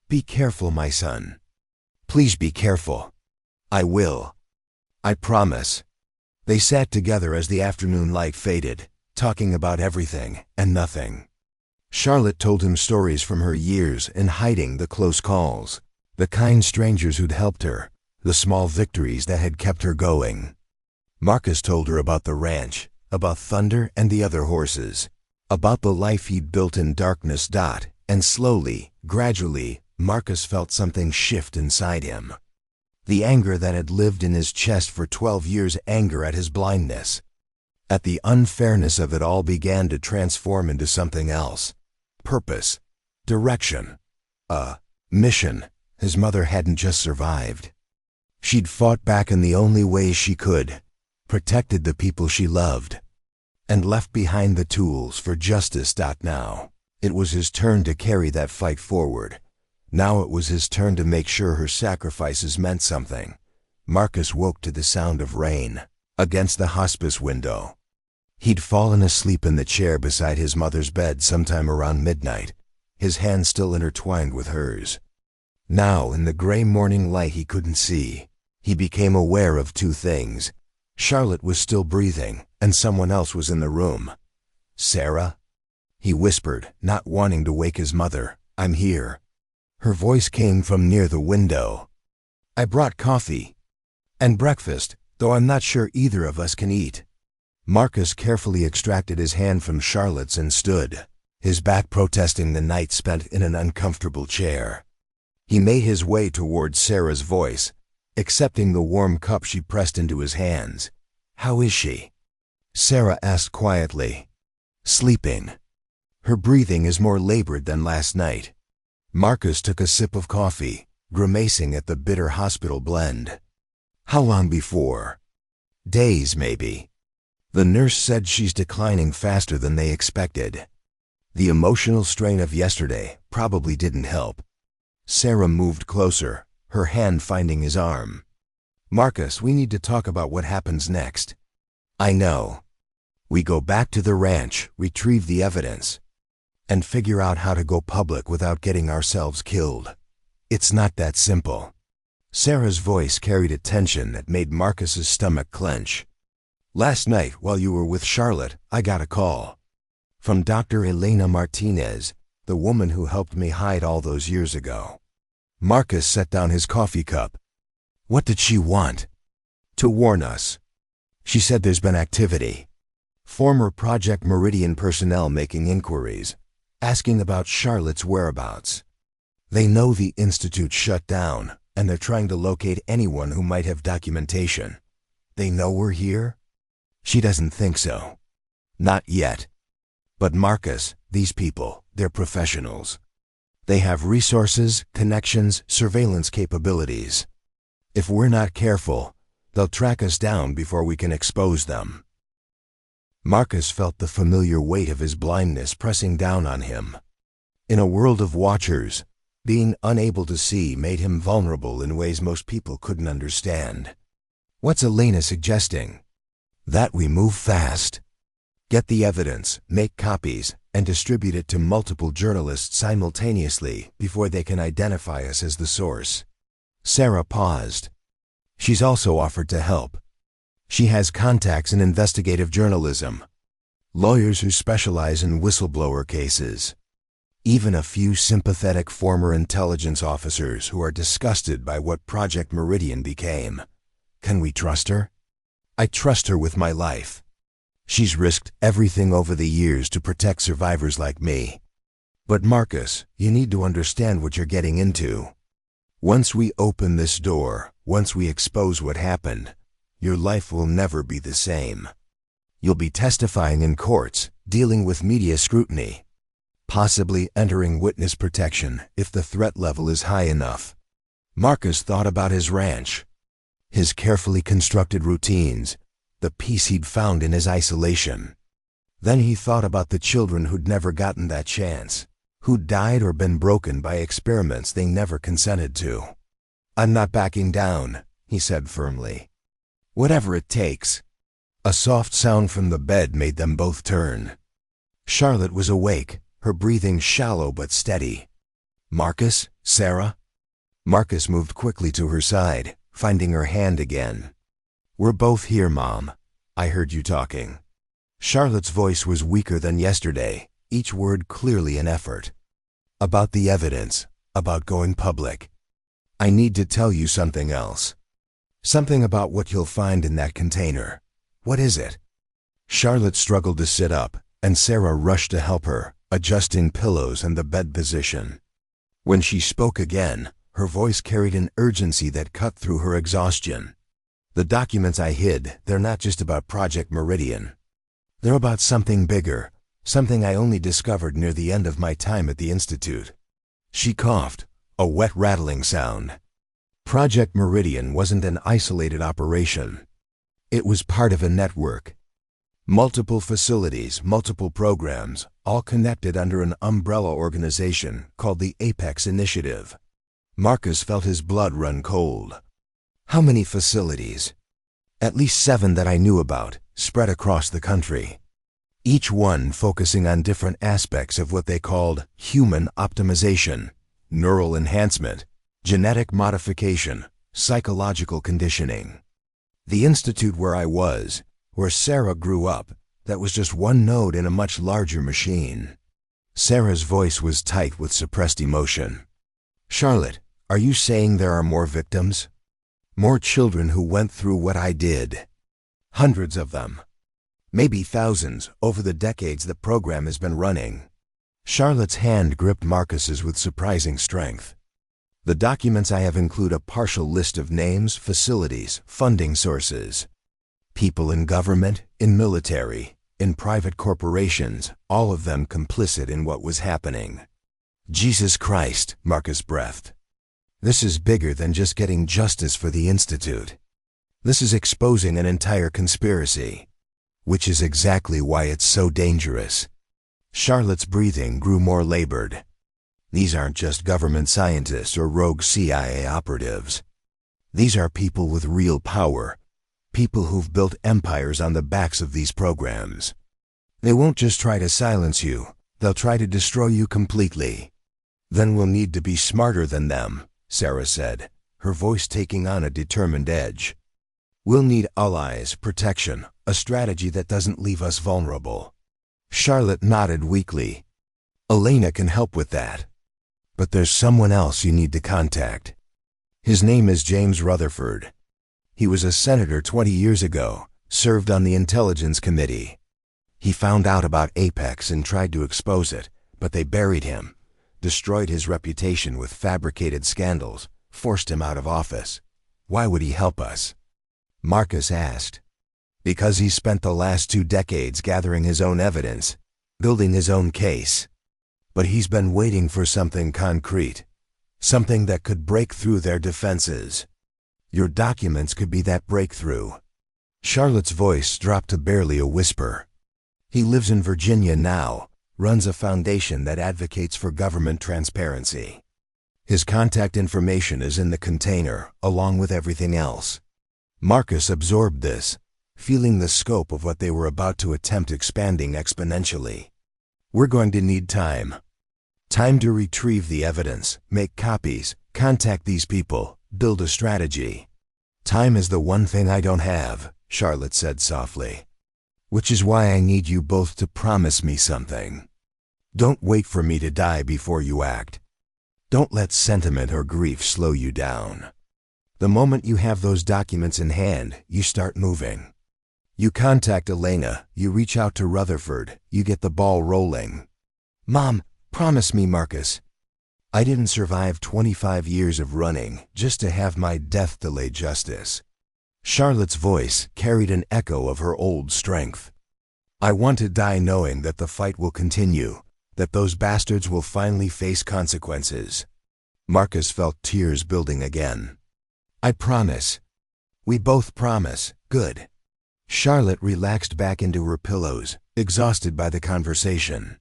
"Be careful, my son. Please be careful." "I will. I promise." They sat together as the afternoon light faded, talking about everything and nothing. Charlotte told him stories from her years in hiding, the close calls, the kind strangers who'd helped her, the small victories that had kept her going. Marcus told her about the ranch, about thunder and the other horses, about the life he'd built in darkness. And slowly, gradually, Marcus felt something shift inside him. The anger that had lived in his chest for 12 years, anger at his blindness, at the unfairness of it all, began to transform into something else. Purpose, direction, a mission. His mother hadn't just survived. She'd fought back in the only way she could, protected the people she loved, and left behind the tools for justice. Now, it was his turn to carry that fight forward. Now it was his turn to make sure her sacrifices meant something. Marcus woke to the sound of rain against the hospice window. He'd fallen asleep in the chair beside his mother's bed sometime around midnight, his hand still intertwined with hers. Now, in the gray morning light he couldn't see, he became aware of two things. Charlotte was still breathing, and someone else was in the room. "Sarah?" he whispered, not wanting to wake his mother. "I'm here." Her voice came from near the window. "I brought coffee and breakfast, though I'm not sure either of us can eat." Marcus carefully extracted his hand from Charlotte's and stood, his back protesting the night spent in an uncomfortable chair. He made his way towards Sarah's voice, accepting the warm cup she pressed into his hands. "How is she?" Sarah asked quietly. "Sleeping. Her breathing is more labored than last night." Marcus took a sip of coffee, grimacing at the bitter hospital blend. "How long before?" "Days, maybe. The nurse said she's declining faster than they expected." The emotional strain of yesterday probably didn't help. Sarah moved closer, her hand finding his arm. "Marcus, we need to talk about what happens next." "I know. We go back to the ranch, retrieve the evidence, and figure out how to go public without getting ourselves killed. It's not that simple." Sarah's voice carried a tension that made Marcus's stomach clench. "Last night, while you were with Charlotte, I got a call from Dr. Elena Martinez, the woman who helped me hide all those years ago." Marcus set down his coffee cup. "What did she want?" "To warn us. She said there's been activity. Former Project Meridian personnel making inquiries, asking about Charlotte's whereabouts. They know the institute shut down, and they're trying to locate anyone who might have documentation." "They know we're here?" "She doesn't think so. Not yet. But Marcus, these people, they're professionals. They have resources, connections, surveillance capabilities. If we're not careful, they'll track us down before we can expose them." Marcus felt the familiar weight of his blindness pressing down on him. In a world of watchers, being unable to see made him vulnerable in ways most people couldn't understand. "What's Elena suggesting?" "That we move fast. Get the evidence, make copies, and distribute it to multiple journalists simultaneously before they can identify us as the source." Sarah paused. "She's also offered to help. She has contacts in investigative journalism, lawyers who specialize in whistleblower cases, even a few sympathetic former intelligence officers who are disgusted by what Project Meridian became. Can we trust her?" "I trust her with my life. She's risked everything over the years to protect survivors like me." "But Marcus, you need to understand what you're getting into. Once we open this door, once we expose what happened, your life will never be the same. You'll be testifying in courts, dealing with media scrutiny, possibly entering witness protection if the threat level is high enough." Marcus thought about his ranch, his carefully constructed routines, the peace he'd found in his isolation. Then he thought about the children who'd never gotten that chance, who'd died or been broken by experiments they never consented to. "I'm not backing down," he said firmly. "Whatever it takes." A soft sound from the bed made them both turn. Charlotte was awake, her breathing shallow but steady. "Marcus? Sarah?" Marcus moved quickly to her side, finding her hand again. "We're both here, Mom. I heard you talking." Charlotte's voice was weaker than yesterday, each word clearly an effort. "About the evidence, about going public. I need to tell you something else. Something about what you'll find in that container." "What is it?" Charlotte struggled to sit up, and Sarah rushed to help her, adjusting pillows and the bed position. When she spoke again, her voice carried an urgency that cut through her exhaustion. "The documents I hid, they're not just about Project Meridian. They're about something bigger, something I only discovered near the end of my time at the Institute." She coughed, a wet rattling sound. Project Meridian wasn't an isolated operation. It was part of a network. Multiple facilities, multiple programs, all connected under an umbrella organization called the Apex Initiative. Marcus felt his blood run cold. How many facilities? At least 7 that I knew about, spread across the country. Each one focusing on different aspects of what they called human optimization, neural enhancement, genetic modification, psychological conditioning. The institute where I was, where Sarah grew up, that was just one node in a much larger machine. Sarah's voice was tight with suppressed emotion. "Charlotte, are you saying there are more victims? More children who went through what I did? Hundreds of them. Maybe thousands over the decades the program has been running." Charlotte's hand gripped Marcus's with surprising strength. "The documents I have include a partial list of names, facilities, funding sources. People in government, in military, in private corporations, all of them complicit in what was happening." "Jesus Christ," Marcus breathed. "This is bigger than just getting justice for the Institute. This is exposing an entire conspiracy, which is exactly why it's so dangerous." Charlotte's breathing grew more labored. "These aren't just government scientists or rogue CIA operatives. These are people with real power, people who've built empires on the backs of these programs. They won't just try to silence you, they'll try to destroy you completely. Then we'll need to be smarter than them," Sarah said, her voice taking on a determined edge. "We'll need allies, protection, a strategy that doesn't leave us vulnerable." Charlotte nodded weakly. "Elena can help with that. But there's someone else you need to contact. His name is James Rutherford. He was a senator 20 years ago, served on the Intelligence Committee. He found out about Apex and tried to expose it, but they buried him, destroyed his reputation with fabricated scandals, forced him out of office. Why would he help us?" Marcus asked. "Because he spent the last 2 decades gathering his own evidence, building his own case. But he's been waiting for something concrete, something that could break through their defenses. Your documents could be that breakthrough." Charlotte's voice dropped to barely a whisper. "He lives in Virginia now, runs a foundation that advocates for government transparency. His contact information is in the container, along with everything else." Marcus absorbed this, feeling the scope of what they were about to attempt expanding exponentially. "We're going to need time. Time to retrieve the evidence, make copies, contact these people, build a strategy. Time is the one thing I don't have," Charlotte said softly. "Which is why I need you both to promise me something. Don't wait for me to die before you act. Don't let sentiment or grief slow you down. The moment you have those documents in hand, you start moving. You contact Elena, you reach out to Rutherford, you get the ball rolling." "Mom, promise me, Marcus." "I didn't survive 25 years of running just to have my death delay justice." Charlotte's voice carried an echo of her old strength. "I want to die knowing that the fight will continue, that those bastards will finally face consequences." Marcus felt tears building again. "I promise." "We both promise. Good." Charlotte relaxed back into her pillows, exhausted by the conversation.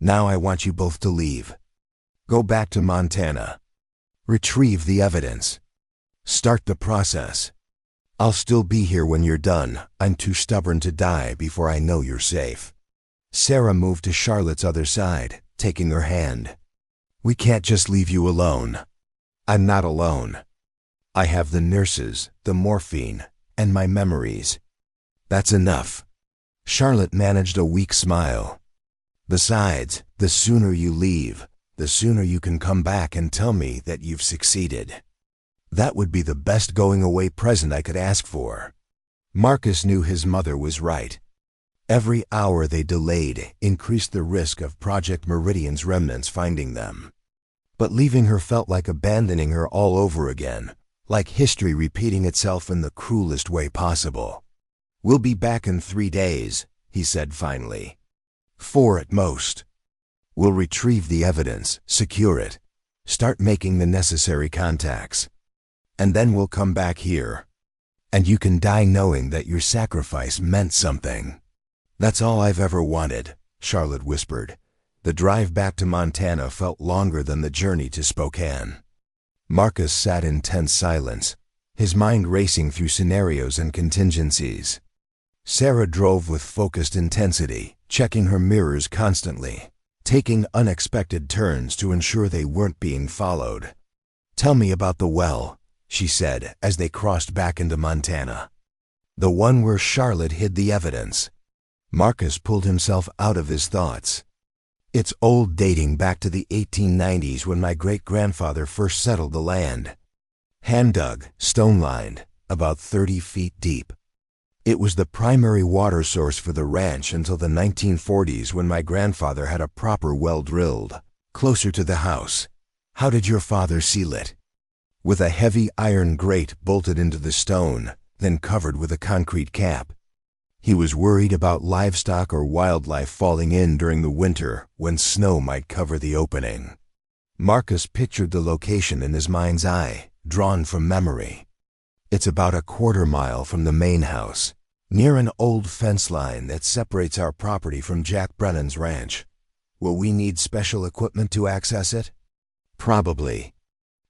"Now I want you both to leave. Go back to Montana. Retrieve the evidence. Start the process. I'll still be here when you're done. I'm too stubborn to die before I know you're safe." Sarah moved to Charlotte's other side, taking her hand. "We can't just leave you alone." "I'm not alone. I have the nurses, the morphine, and my memories. That's enough." Charlotte managed a weak smile. "Besides, the sooner you leave, the sooner you can come back and tell me that you've succeeded. That would be the best going-away present I could ask for." Marcus knew his mother was right. Every hour they delayed increased the risk of Project Meridian's remnants finding them. But leaving her felt like abandoning her all over again, like history repeating itself in the cruelest way possible. "We'll be back in 3 days," he said finally. 4 at most. "We'll retrieve the evidence, secure it, start making the necessary contacts. And then we'll come back here. And you can die knowing that your sacrifice meant something." "That's all I've ever wanted," Charlotte whispered. The drive back to Montana felt longer than the journey to Spokane. Marcus sat in tense silence, his mind racing through scenarios and contingencies. Sarah drove with focused intensity, checking her mirrors constantly, taking unexpected turns to ensure they weren't being followed. "Tell me about the well," she said as they crossed back into Montana. "The one where Charlotte hid the evidence." Marcus pulled himself out of his thoughts. "It's old, dating back to the 1890s when my great-grandfather first settled the land. Hand-dug, stone-lined, about 30 feet deep. It was the primary water source for the ranch until the 1940s when my grandfather had a proper well drilled, closer to the house." "How did your father seal it?" "With a heavy iron grate bolted into the stone, then covered with a concrete cap. He was worried about livestock or wildlife falling in during the winter when snow might cover the opening." Marcus pictured the location in his mind's eye, drawn from memory. "It's about a quarter-mile from the main house, near an old fence line that separates our property from Jack Brennan's ranch. Will we need special equipment to access it?" "Probably.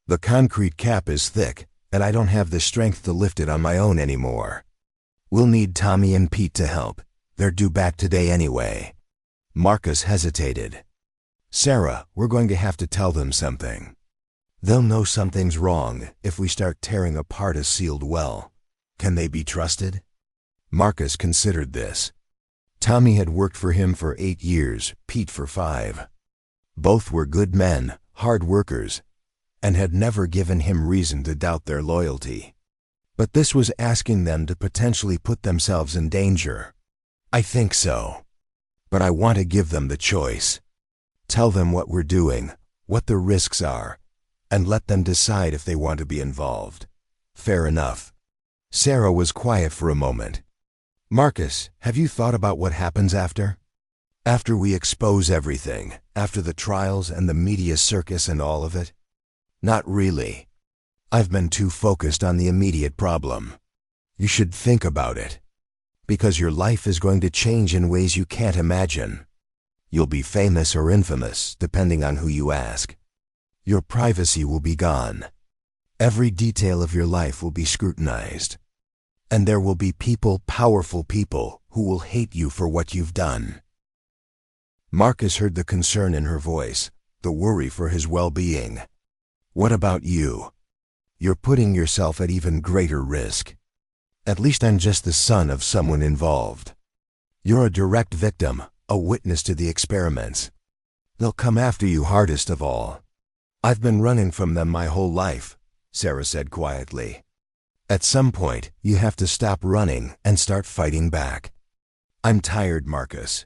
The concrete cap is thick, and I don't have the strength to lift it on my own anymore. We'll need Tommy and Pete to help. They're due back today anyway." Marcus hesitated. "Sarah, we're going to have to tell them something. They'll know something's wrong if we start tearing apart a sealed well. Can they be trusted?" Marcus considered this. Tommy had worked for him for 8 years, Pete for 5. Both were good men, hard workers, and had never given him reason to doubt their loyalty. But this was asking them to potentially put themselves in danger. "I think so. But I want to give them the choice. Tell them what we're doing, what the risks are, and let them decide if they want to be involved." "Fair enough." Sarah was quiet for a moment. "Marcus, have you thought about what happens after? After we expose everything, after the trials and the media circus and all of it?" "Not really. I've been too focused on the immediate problem. You should think about it. Because your life is going to change in ways you can't imagine. You'll be famous or infamous, depending on who you ask. Your privacy will be gone. Every detail of your life will be scrutinized. And there will be people, powerful people, who will hate you for what you've done." Marcus heard the concern in her voice, the worry for his well-being. "What about you? You're putting yourself at even greater risk. At least I'm just the son of someone involved. You're a direct victim, a witness to the experiments. They'll come after you hardest of all." "I've been running from them my whole life," Sarah said quietly. "At some point, you have to stop running and start fighting back. I'm tired, Marcus.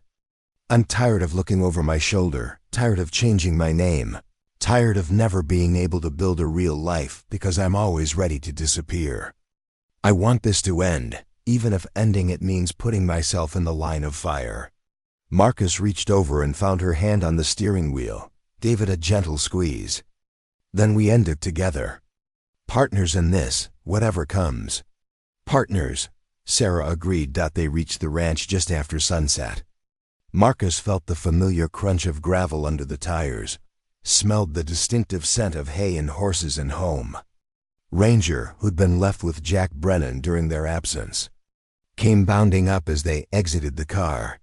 I'm tired of looking over my shoulder, tired of changing my name, tired of never being able to build a real life because I'm always ready to disappear. I want this to end, even if ending it means putting myself in the line of fire." Marcus reached over and found her hand on the steering wheel, gave it a gentle squeeze. "Then we end it together. Partners in this, whatever comes." "Partners," Sarah agreed. They reached the ranch just after sunset. Marcus felt the familiar crunch of gravel under the tires, smelled the distinctive scent of hay and horses and home. Ranger, who'd been left with Jack Brennan during their absence, came bounding up as they exited the car,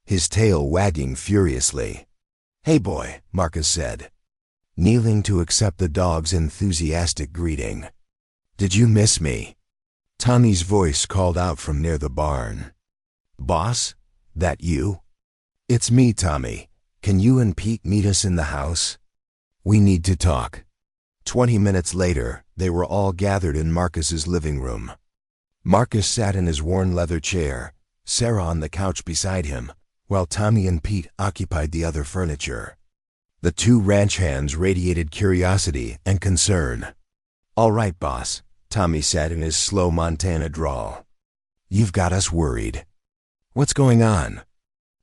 his tail wagging furiously. "Hey boy," Marcus said, kneeling to accept the dog's enthusiastic greeting. "Did you miss me?" Tommy's voice called out from near the barn. "Boss, that you?" "It's me, Tommy. Can you and Pete meet us in the house? We need to talk." 20 minutes later, they were all gathered in Marcus's living room. Marcus sat in his worn leather chair, Sarah on the couch beside him, while Tommy and Pete occupied the other furniture. The two ranch hands radiated curiosity and concern. "All right, boss," Tommy said in his slow Montana drawl. "You've got us worried. What's going on?"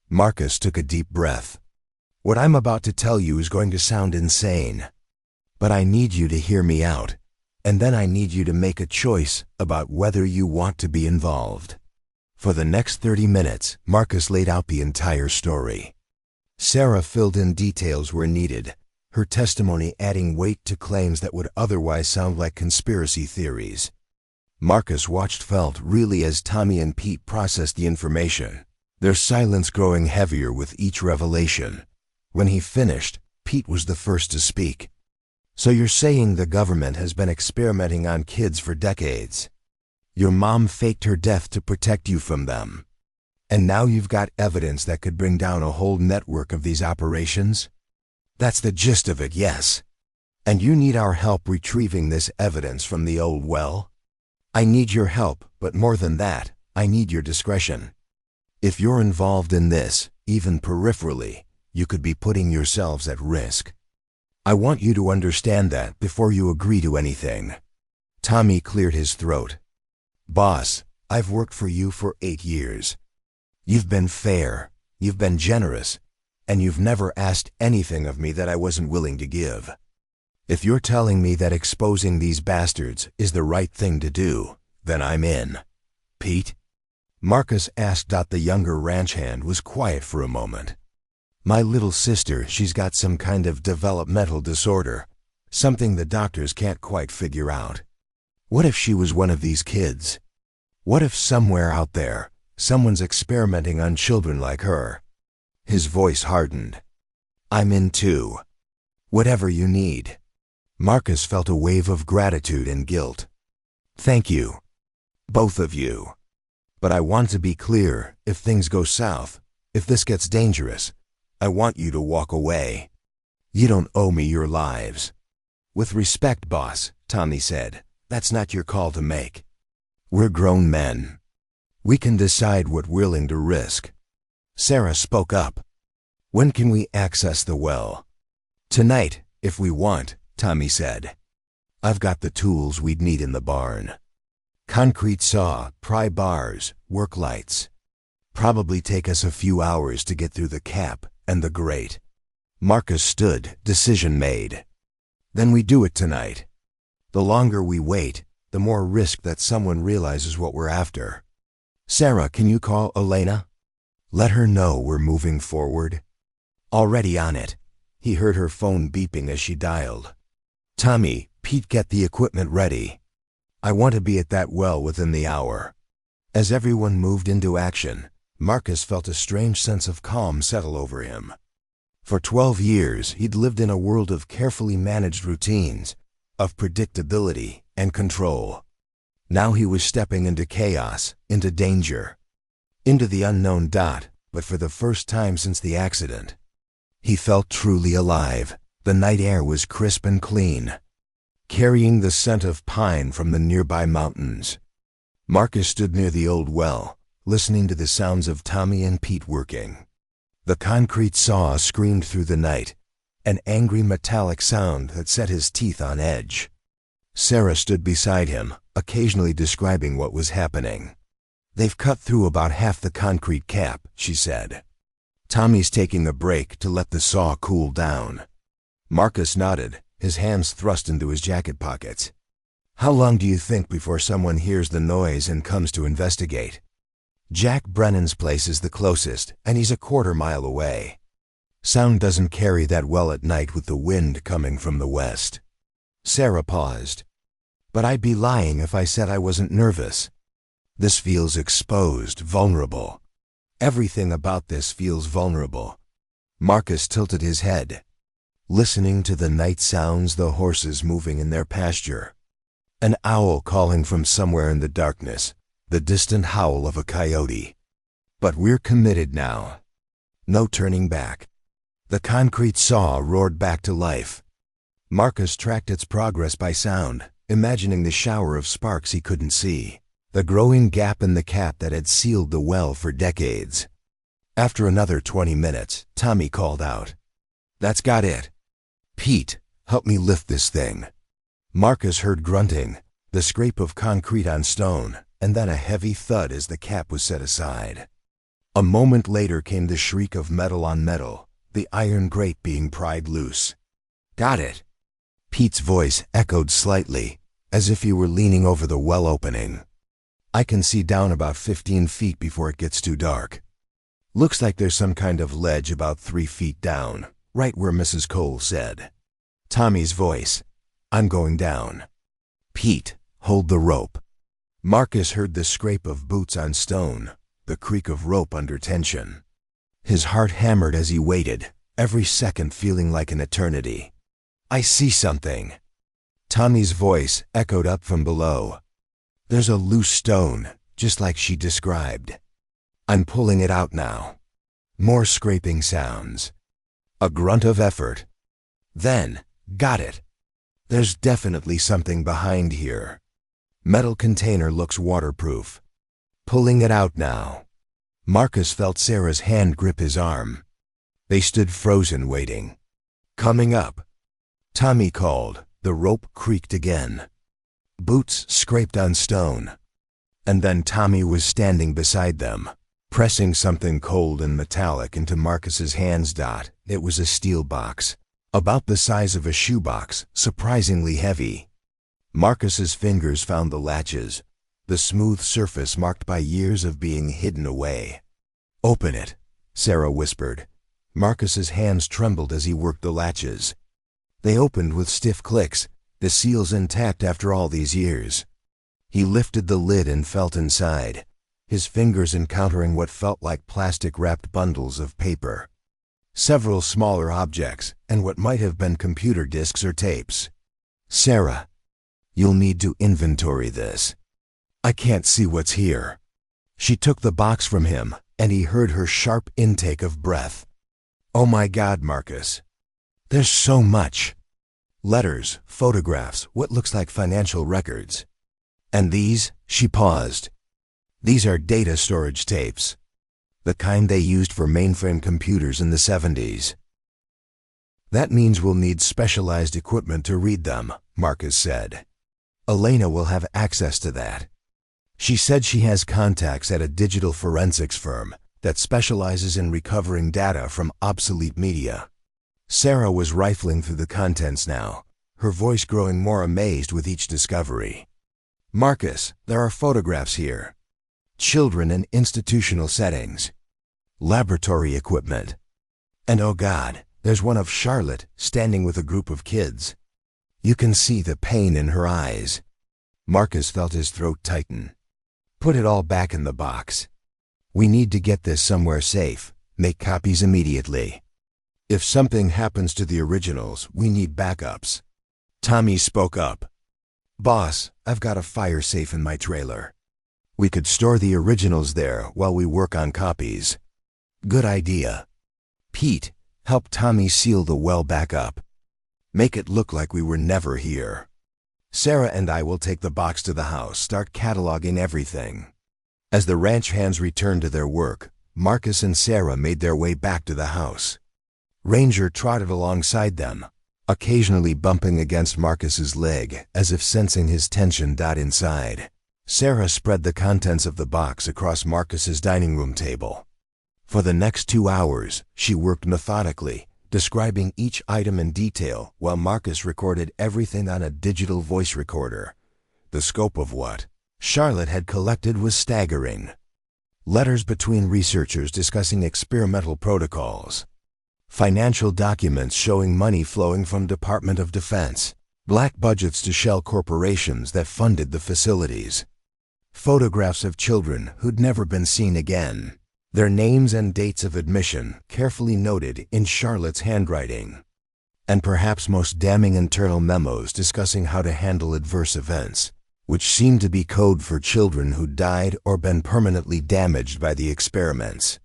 Marcus took a deep breath. "What I'm about to tell you is going to sound insane. But I need you to hear me out, and then I need you to make a choice about whether you want to be involved." For the next 30 minutes, Marcus laid out the entire story. Sarah filled in details where needed, her testimony adding weight to claims that would otherwise sound like conspiracy theories. Marcus watched felt really as Tommy and Pete processed the information, their silence growing heavier with each revelation. When he finished, Pete was the first to speak. "So you're saying the government has been experimenting on kids for decades? Your mom faked her death to protect you from them. And now you've got evidence that could bring down a whole network of these operations? That's the gist of it, yes. And you need our help retrieving this evidence from the old well? I need your help, but more than that, I need your discretion. If you're involved in this, even peripherally, you could be putting yourselves at risk. I want you to understand that before you agree to anything." Tommy cleared his throat. "Boss, I've worked for you for 8 years. You've been fair, you've been generous, and you've never asked anything of me that I wasn't willing to give. If you're telling me that exposing these bastards is the right thing to do, then I'm in." "Pete?" Marcus asked. The younger ranch hand was quiet for a moment. "My little sister, she's got some kind of developmental disorder, something the doctors can't quite figure out. What if she was one of these kids? What if somewhere out there, someone's experimenting on children like her?" His voice hardened. "I'm in too. Whatever you need." Marcus felt a wave of gratitude and guilt. "Thank you. Both of you. But I want to be clear, if things go south, if this gets dangerous, I want you to walk away. You don't owe me your lives." "With respect, boss," Tommy said, "that's not your call to make. We're grown men. We can decide what we're willing to risk." Sarah spoke up. "When can we access the well?" "Tonight, if we want," Tommy said. "I've got the tools we'd need in the barn. Concrete saw, pry bars, work lights. Probably take us a few hours to get through the cap and the grate." Marcus stood, decision made. "Then we do it tonight. The longer we wait, the more risk that someone realizes what we're after. Sarah, can you call Elena? Let her know we're moving forward." "Already on it." He heard her phone beeping as she dialed. "Tommy, Pete, get the equipment ready. I want to be at that well within the hour." As everyone moved into action, Marcus felt a strange sense of calm settle over him. For 12 years, he'd lived in a world of carefully managed routines, of predictability and control. Now he was stepping into chaos, into danger, into the unknown. But for the first time since the accident, he felt truly alive. The night air was crisp and clean, carrying the scent of pine from the nearby mountains. Marcus stood near the old well, listening to the sounds of Tommy and Pete working. The concrete saw screamed through the night, an angry metallic sound that set his teeth on edge. Sarah stood beside him, occasionally describing what was happening. "They've cut through about half the concrete cap," she said. "Tommy's taking a break to let the saw cool down." Marcus nodded, his hands thrust into his jacket pockets. "How long do you think before someone hears the noise and comes to investigate?" "Jack Brennan's place is the closest, and he's a quarter-mile away. Sound doesn't carry that well at night with the wind coming from the west." Sarah paused. "But I'd be lying if I said I wasn't nervous. This feels exposed, vulnerable. Everything about this feels vulnerable." Marcus tilted his head, listening to the night sounds, the horses moving in their pasture, an owl calling from somewhere in the darkness, the distant howl of a coyote. "But we're committed now. No turning back." The concrete saw roared back to life. Marcus tracked its progress by sound, imagining the shower of sparks he couldn't see. the growing gap in the cap that had sealed the well for decades. After another 20 minutes, Tommy called out, "That's got it. Pete, help me lift this thing." Marcus heard grunting, the scrape of concrete on stone, and then a heavy thud as the cap was set aside. A moment later came the shriek of metal on metal, the iron grate being pried loose. "Got it." Pete's voice echoed slightly, as if he were leaning over the well opening. "I can see down about 15 feet before it gets too dark. Looks like there's some kind of ledge about 3 feet down, right where Mrs. Cole said." Tommy's voice, "I'm going down." "Pete, hold the rope." Marcus heard the scrape of boots on stone, the creak of rope under tension. His heart hammered as he waited, every second feeling like an eternity. "I see something." Tommy's voice echoed up from below. "There's a loose stone, just like she described. I'm pulling it out now." More scraping sounds. A grunt of effort. Then, "Got it. There's definitely something behind here. Metal container looks waterproof." Pulling it out now. Marcus felt Sarah's hand grip his arm. They stood frozen, waiting. "Coming up." Tommy called. The rope creaked again. Boots scraped on stone. And then Tommy was standing beside them, pressing something cold and metallic into Marcus's hands. It was a steel box, about the size of a shoebox, surprisingly heavy. Marcus's fingers found the latches, the smooth surface marked by years of being hidden away. "Open it," Sarah whispered. Marcus's hands trembled as he worked the latches. They opened with stiff clicks, the seals intact after all these years. He lifted the lid and felt inside, his fingers encountering what felt like plastic-wrapped bundles of paper. Several smaller objects, and what might have been computer disks or tapes. "Sarah, you'll need to inventory this. I can't see what's here." She took the box from him, and he heard her sharp intake of breath. "Oh my God, Marcus. There's so much. Letters, photographs, what looks like financial records. And these," she paused. "These are data storage tapes. The kind they used for mainframe computers in the 70s. "That means we'll need specialized equipment to read them," Marcus said. "Elena will have access to that. She said she has contacts at a digital forensics firm that specializes in recovering data from obsolete media." Sarah was rifling through the contents now, her voice growing more amazed with each discovery. "Marcus, there are photographs here. Children in institutional settings. Laboratory equipment. And oh God, there's one of Charlotte standing with a group of kids. You can see the pain in her eyes." Marcus felt his throat tighten. "Put it all back in the box. We need to get this somewhere safe. Make copies immediately. If something happens to the originals, we need backups." Tommy spoke up. "Boss, I've got a fire safe in my trailer. We could store the originals there while we work on copies." "Good idea." "Pete, help Tommy seal the well back up. Make it look like we were never here. Sarah and I will take the box to the house, start cataloging everything." As the ranch hands returned to their work, Marcus and Sarah made their way back to the house. Ranger trotted alongside them, occasionally bumping against Marcus's leg as if sensing his tension. Inside, Sarah spread the contents of the box across Marcus's dining room table. For the next 2 hours, she worked methodically, describing each item in detail while Marcus recorded everything on a digital voice recorder. The scope of what Charlotte had collected was staggering. Letters between researchers discussing experimental protocols. Financial documents showing money flowing from Department of Defense. Black budgets to shell corporations that funded the facilities. Photographs of children who'd never been seen again. Their names and dates of admission carefully noted in Charlotte's handwriting. And perhaps most damning, internal memos discussing how to handle adverse events, which seemed to be code for children who died or been permanently damaged by the experiments.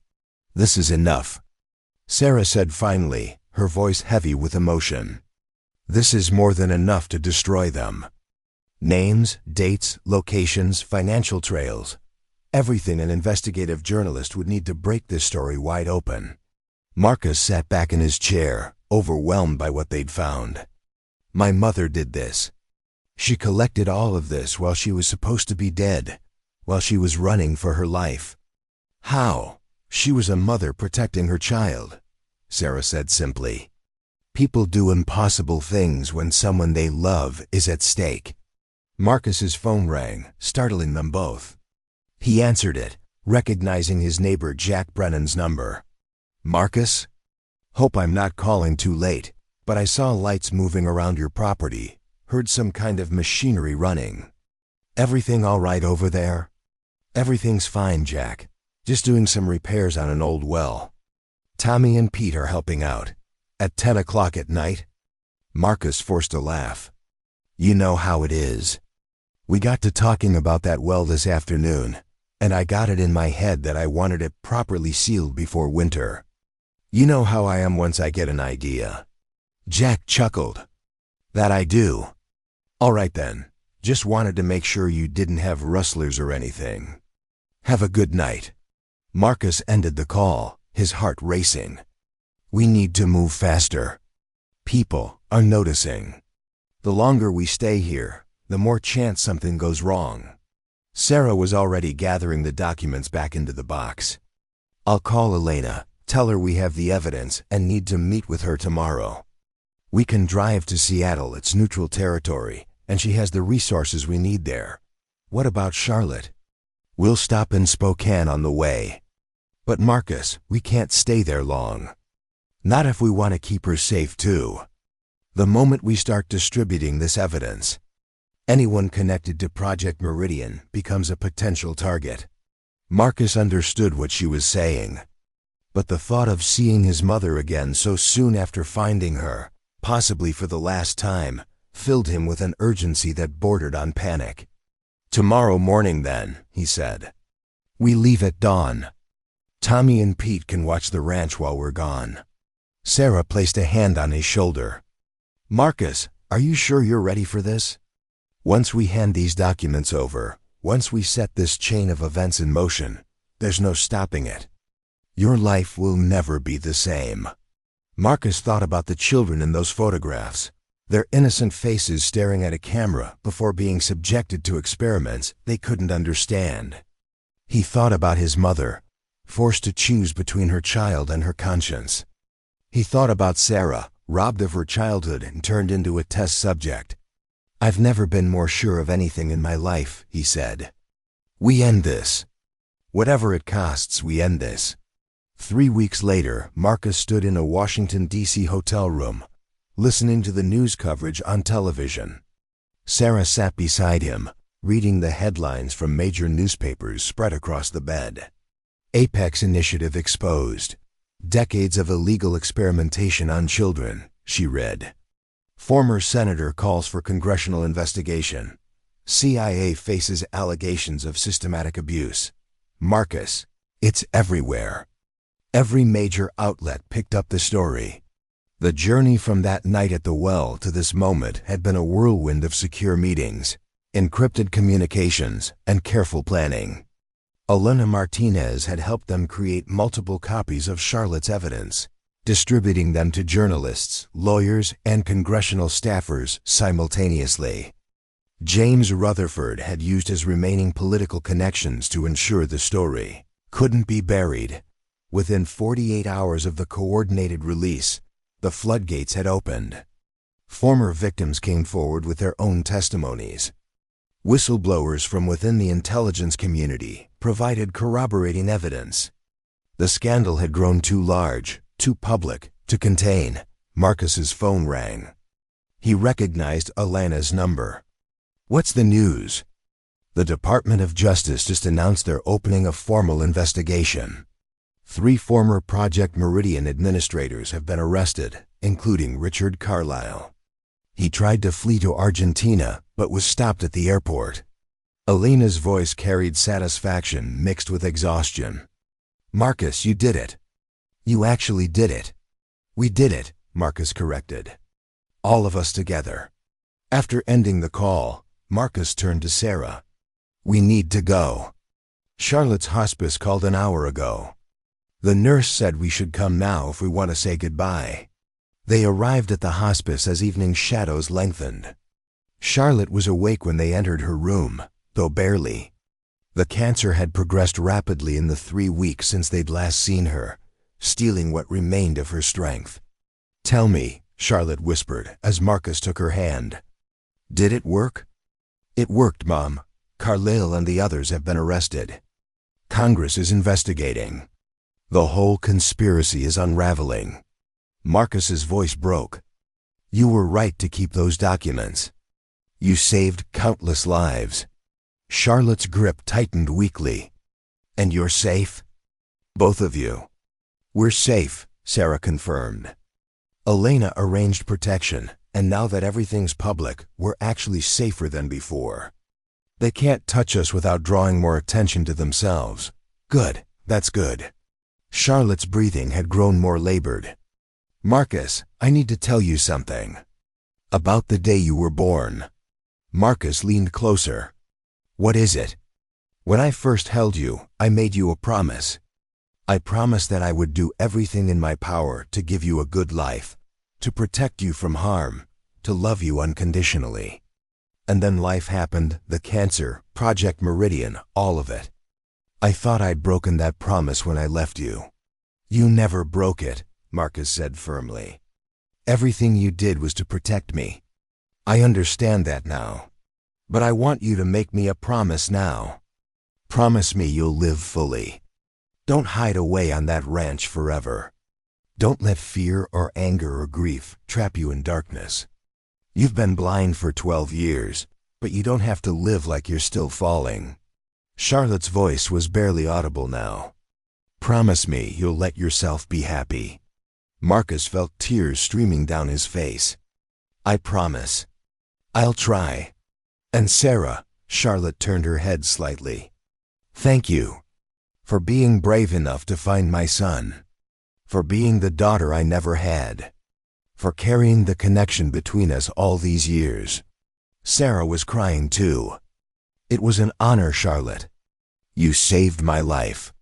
"This is enough," Sarah said finally, her voice heavy with emotion. "This is more than enough to destroy them. Names, dates, locations, financial trails. Everything an investigative journalist would need to break this story wide open. Marcus sat back in his chair, overwhelmed by what they'd found. My mother did this. She collected all of this while she was supposed to be dead, while she was running for her life. How? She was a mother protecting her child, Sarah said simply. People do impossible things when someone they love is at stake. Marcus's phone rang, startling them both. He answered it, recognizing his neighbor Jack Brennan's number. Marcus? Hope I'm not calling too late, but I saw lights moving around your property, heard some kind of machinery running. Everything all right over there? Everything's fine, Jack. Just doing some repairs on an old well. Tommy and Pete are helping out. At 10 o'clock at night? Marcus forced a laugh. You know how it is. We got to talking about that well this afternoon, and I got it in my head that I wanted it properly sealed before winter. You know how I am once I get an idea. Jack chuckled. That I do. All right then. Just wanted to make sure you didn't have rustlers or anything. Have a good night. Marcus ended the call, his heart racing. We need to move faster. People are noticing. The longer we stay here, the more chance something goes wrong. Sarah was already gathering the documents back into the box. I'll call Elena, tell her we have the evidence and need to meet with her tomorrow. We can drive to Seattle, it's neutral territory, and she has the resources we need there. What about Charlotte? We'll stop in Spokane on the way. But Marcus, we can't stay there long. Not if we want to keep her safe too. The moment we start distributing this evidence, anyone connected to Project Meridian becomes a potential target. Marcus understood what she was saying. But the thought of seeing his mother again so soon after finding her, possibly for the last time, filled him with an urgency that bordered on panic. Tomorrow morning then, he said. We leave at dawn. Tommy and Pete can watch the ranch while we're gone. Sarah placed a hand on his shoulder. Marcus, are you sure you're ready for this? Once we hand these documents over, once we set this chain of events in motion, there's no stopping it. Your life will never be the same. Marcus thought about the children in those photographs, their innocent faces staring at a camera before being subjected to experiments they couldn't understand. He thought about his mother, forced to choose between her child and her conscience. He thought about Sarah, robbed of her childhood and turned into a test subject. I've never been more sure of anything in my life, he said. We end this. Whatever it costs, we end this. 3 weeks later, Marcus stood in a Washington, D.C. hotel room, listening to the news coverage on television. Sarah sat beside him, reading the headlines from major newspapers spread across the bed. Apex Initiative exposed. Decades of illegal experimentation on children, she read. Former senator calls for congressional investigation. CIA faces allegations of systematic abuse. Marcus, it's everywhere. Every major outlet picked up the story. The journey from that night at the well to this moment had been a whirlwind of secure meetings, encrypted communications, and careful planning. Elena Martinez had helped them create multiple copies of Charlotte's evidence, distributing them to journalists, lawyers, and congressional staffers simultaneously. James Rutherford had used his remaining political connections to ensure the story couldn't be buried. Within 48 hours of the coordinated release, the floodgates had opened. Former victims came forward with their own testimonies. Whistleblowers from within the intelligence community provided corroborating evidence. The scandal had grown too large, too public, to contain. Marcus's phone rang. He recognized Elena's number. What's the news? The Department of Justice just announced they're opening a formal investigation. 3 former Project Meridian administrators have been arrested, including Richard Carlisle. He tried to flee to Argentina, but was stopped at the airport. Elena's voice carried satisfaction mixed with exhaustion. Marcus, you did it. You actually did it. We did it, Marcus corrected. All of us together. After ending the call, Marcus turned to Sarah. "We need to go. Charlotte's hospice called an hour ago. The nurse said we should come now if we want to say goodbye." They arrived at the hospice as evening shadows lengthened. Charlotte was awake when they entered her room, though barely. The cancer had progressed rapidly in the 3 weeks since they'd last seen her, stealing what remained of her strength. "Tell me," Charlotte whispered as Marcus took her hand. "Did it work?" "It worked, Mom. Carlyle and the others have been arrested. Congress is investigating. The whole conspiracy is unraveling." Marcus's voice broke. "You were right to keep those documents. You saved countless lives." Charlotte's grip tightened weakly. "And you're safe?" "Both of you." "We're safe," Sarah confirmed. "Elena arranged protection, and now that everything's public, we're actually safer than before. They can't touch us without drawing more attention to themselves." "Good, that's good." Charlotte's breathing had grown more labored. "Marcus, I need to tell you something. About the day you were born." Marcus leaned closer. "What is it?" "When I first held you, I made you a promise. I promised that I would do everything in my power to give you a good life, to protect you from harm, to love you unconditionally. And then life happened, the cancer, Project Meridian, all of it. I thought I'd broken that promise when I left you." "You never broke it," Marcus said firmly. "Everything you did was to protect me. I understand that now. But I want you to make me a promise now. Promise me you'll live fully. Don't hide away on that ranch forever. Don't let fear or anger or grief trap you in darkness. You've been blind for 12 years, but you don't have to live like you're still falling." Charlotte's voice was barely audible now. "Promise me you'll let yourself be happy." Marcus felt tears streaming down his face. "I promise. I'll try. And Sarah," Charlotte turned her head slightly, "thank you. For being brave enough to find my son. For being the daughter I never had. For carrying the connection between us all these years." Sarah was crying too. "It was an honor, Charlotte. You saved my life."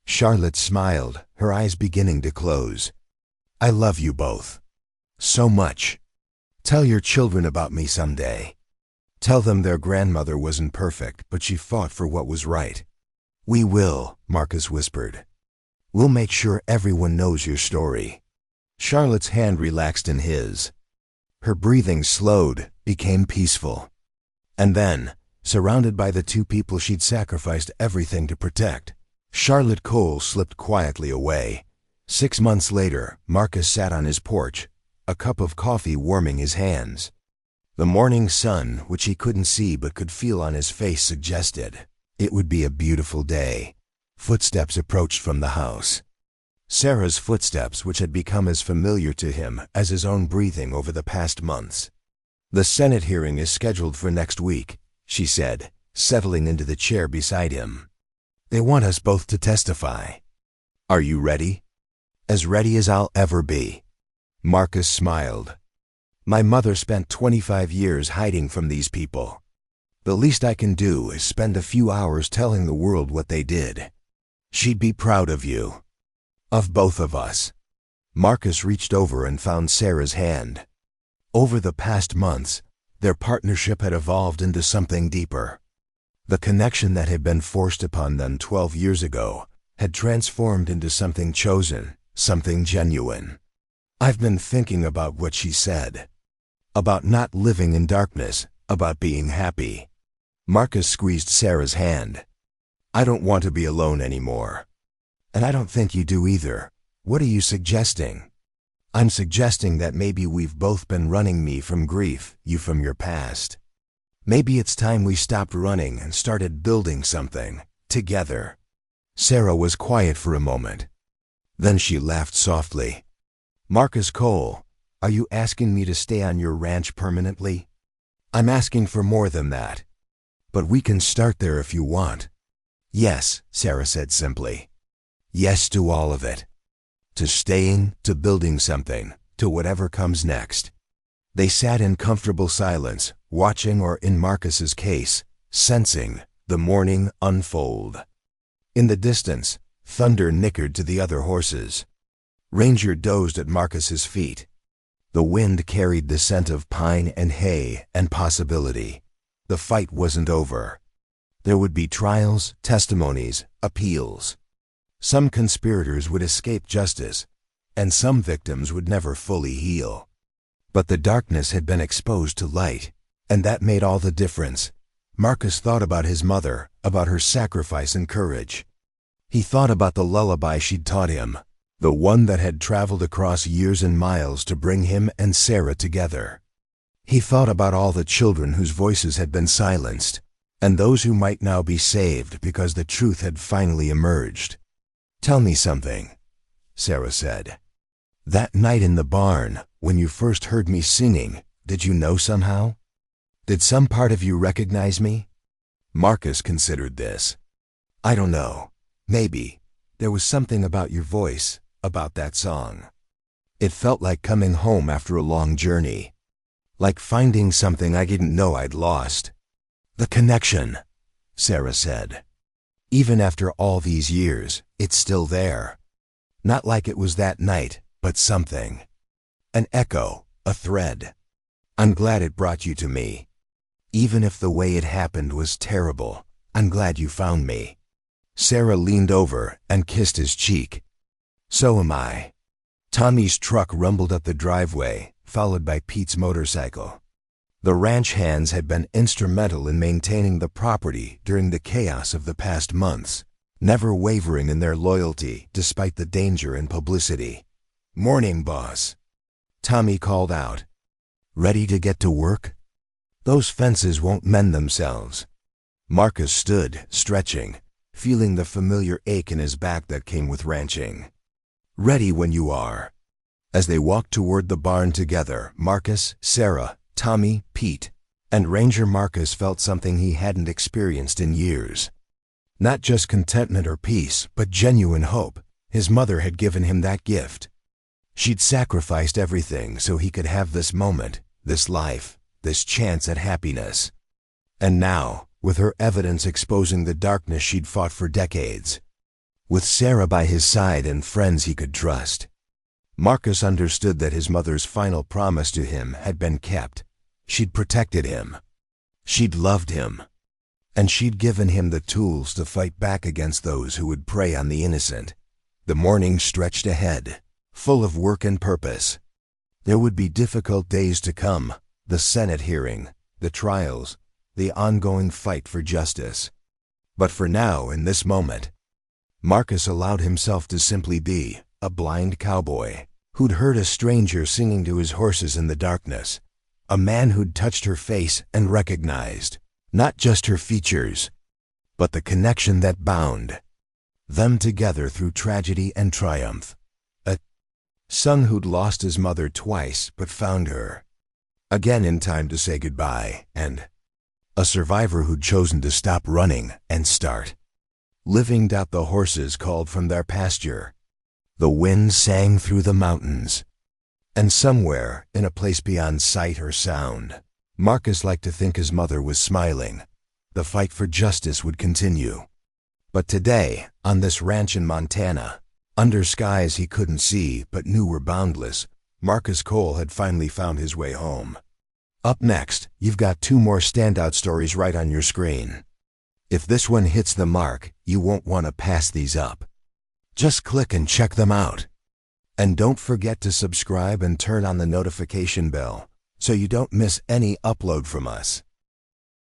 Charlotte smiled, her eyes beginning to close. "I love you both. So much. Tell your children about me someday. Tell them their grandmother wasn't perfect, but she fought for what was right." "We will," Marcus whispered. "We'll make sure everyone knows your story." Charlotte's hand relaxed in his. Her breathing slowed, became peaceful. And then, surrounded by the 2 people she'd sacrificed everything to protect, Charlotte Cole slipped quietly away. 6 months later, Marcus sat on his porch, a cup of coffee warming his hands. The morning sun, which he couldn't see but could feel on his face, suggested it would be a beautiful day. Footsteps approached from the house. Sarah's footsteps, which had become as familiar to him as his own breathing over the past months. "The Senate hearing is scheduled for next week," she said, settling into the chair beside him. "They want us both to testify. Are you ready?" "As ready as I'll ever be." Marcus smiled. "My mother spent 25 years hiding from these people. The least I can do is spend a few hours telling the world what they did. She'd be proud of you. Of both of us." Marcus reached over and found Sarah's hand. Over the past months, their partnership had evolved into something deeper. The connection that had been forced upon them 12 years ago had transformed into something chosen, something genuine. "I've been thinking about what she said. About not living in darkness, about being happy." Marcus squeezed Sarah's hand. "I don't want to be alone anymore. And I don't think you do either. What are you suggesting?" "I'm suggesting that maybe we've both been running, me from grief, you from your past. Maybe it's time we stopped running and started building something, together." Sarah was quiet for a moment. Then she laughed softly. "Marcus Cole, are you asking me to stay on your ranch permanently?" "I'm asking for more than that. But we can start there if you want." "Yes," Sarah said simply. "Yes to all of it. To staying, to building something, to whatever comes next." They sat in comfortable silence, watching, or in Marcus's case, sensing the morning unfold. In the distance, thunder nickered to the other horses. Ranger dozed at Marcus's feet. The wind carried the scent of pine and hay and possibility. The fight wasn't over. There would be trials, testimonies, appeals. Some conspirators would escape justice, and some victims would never fully heal. But the darkness had been exposed to light, and that made all the difference. Marcus thought about his mother, about her sacrifice and courage. He thought about the lullaby she'd taught him, the one that had traveled across years and miles to bring him and Sarah together. He thought about all the children whose voices had been silenced, and those who might now be saved because the truth had finally emerged. "Tell me something," Sarah said. "That night in the barn, when you first heard me singing, did you know somehow? Did some part of you recognize me?" Marcus considered this. "I don't know. Maybe. There was something about your voice, about that song. It felt like coming home after a long journey. Like finding something I didn't know I'd lost." "The connection," Sarah said. "Even after all these years, it's still there. Not like it was that night, but something. An echo, a thread. I'm glad it brought you to me. Even if the way it happened was terrible, I'm glad you found me." Sarah leaned over and kissed his cheek. "So am I." Tommy's truck rumbled up the driveway, followed by Pete's motorcycle. The ranch hands had been instrumental in maintaining the property during the chaos of the past months, never wavering in their loyalty despite the danger and publicity. "Morning, boss," Tommy called out. "Ready to get to work? Those fences won't mend themselves." Marcus stood, stretching, feeling the familiar ache in his back that came with ranching. "Ready when you are." As they walked toward the barn together, Marcus, Sarah, Tommy, Pete, and Ranger Marcus felt something he hadn't experienced in years. Not just contentment or peace, but genuine hope. His mother had given him that gift. She'd sacrificed everything so he could have this moment, this life, this chance at happiness. And now, with her evidence exposing the darkness she'd fought for decades, with Sarah by his side and friends he could trust, Marcus understood that his mother's final promise to him had been kept. She'd protected him. She'd loved him. And she'd given him the tools to fight back against those who would prey on the innocent. The morning stretched ahead, full of work and purpose. There would be difficult days to come, the Senate hearing, the trials, the ongoing fight for justice. But for now, in this moment, Marcus allowed himself to simply be a blind cowboy who'd heard a stranger singing to his horses in the darkness, a man who'd touched her face and recognized not just her features, but the connection that bound them together through tragedy and triumph. A son who'd lost his mother twice but found her again in time to say goodbye, and a survivor who'd chosen to stop running and start living. The horses called from their pasture. The wind sang through the mountains. And somewhere, in a place beyond sight or sound, Marcus liked to think his mother was smiling. The fight for justice would continue. But today, on this ranch in Montana, under skies he couldn't see but knew were boundless, Marcus Cole had finally found his way home. Up next, you've got 2 more standout stories right on your screen. If this one hits the mark, you won't want to pass these up. Just click and check them out. And don't forget to subscribe and turn on the notification bell so you don't miss any upload from us.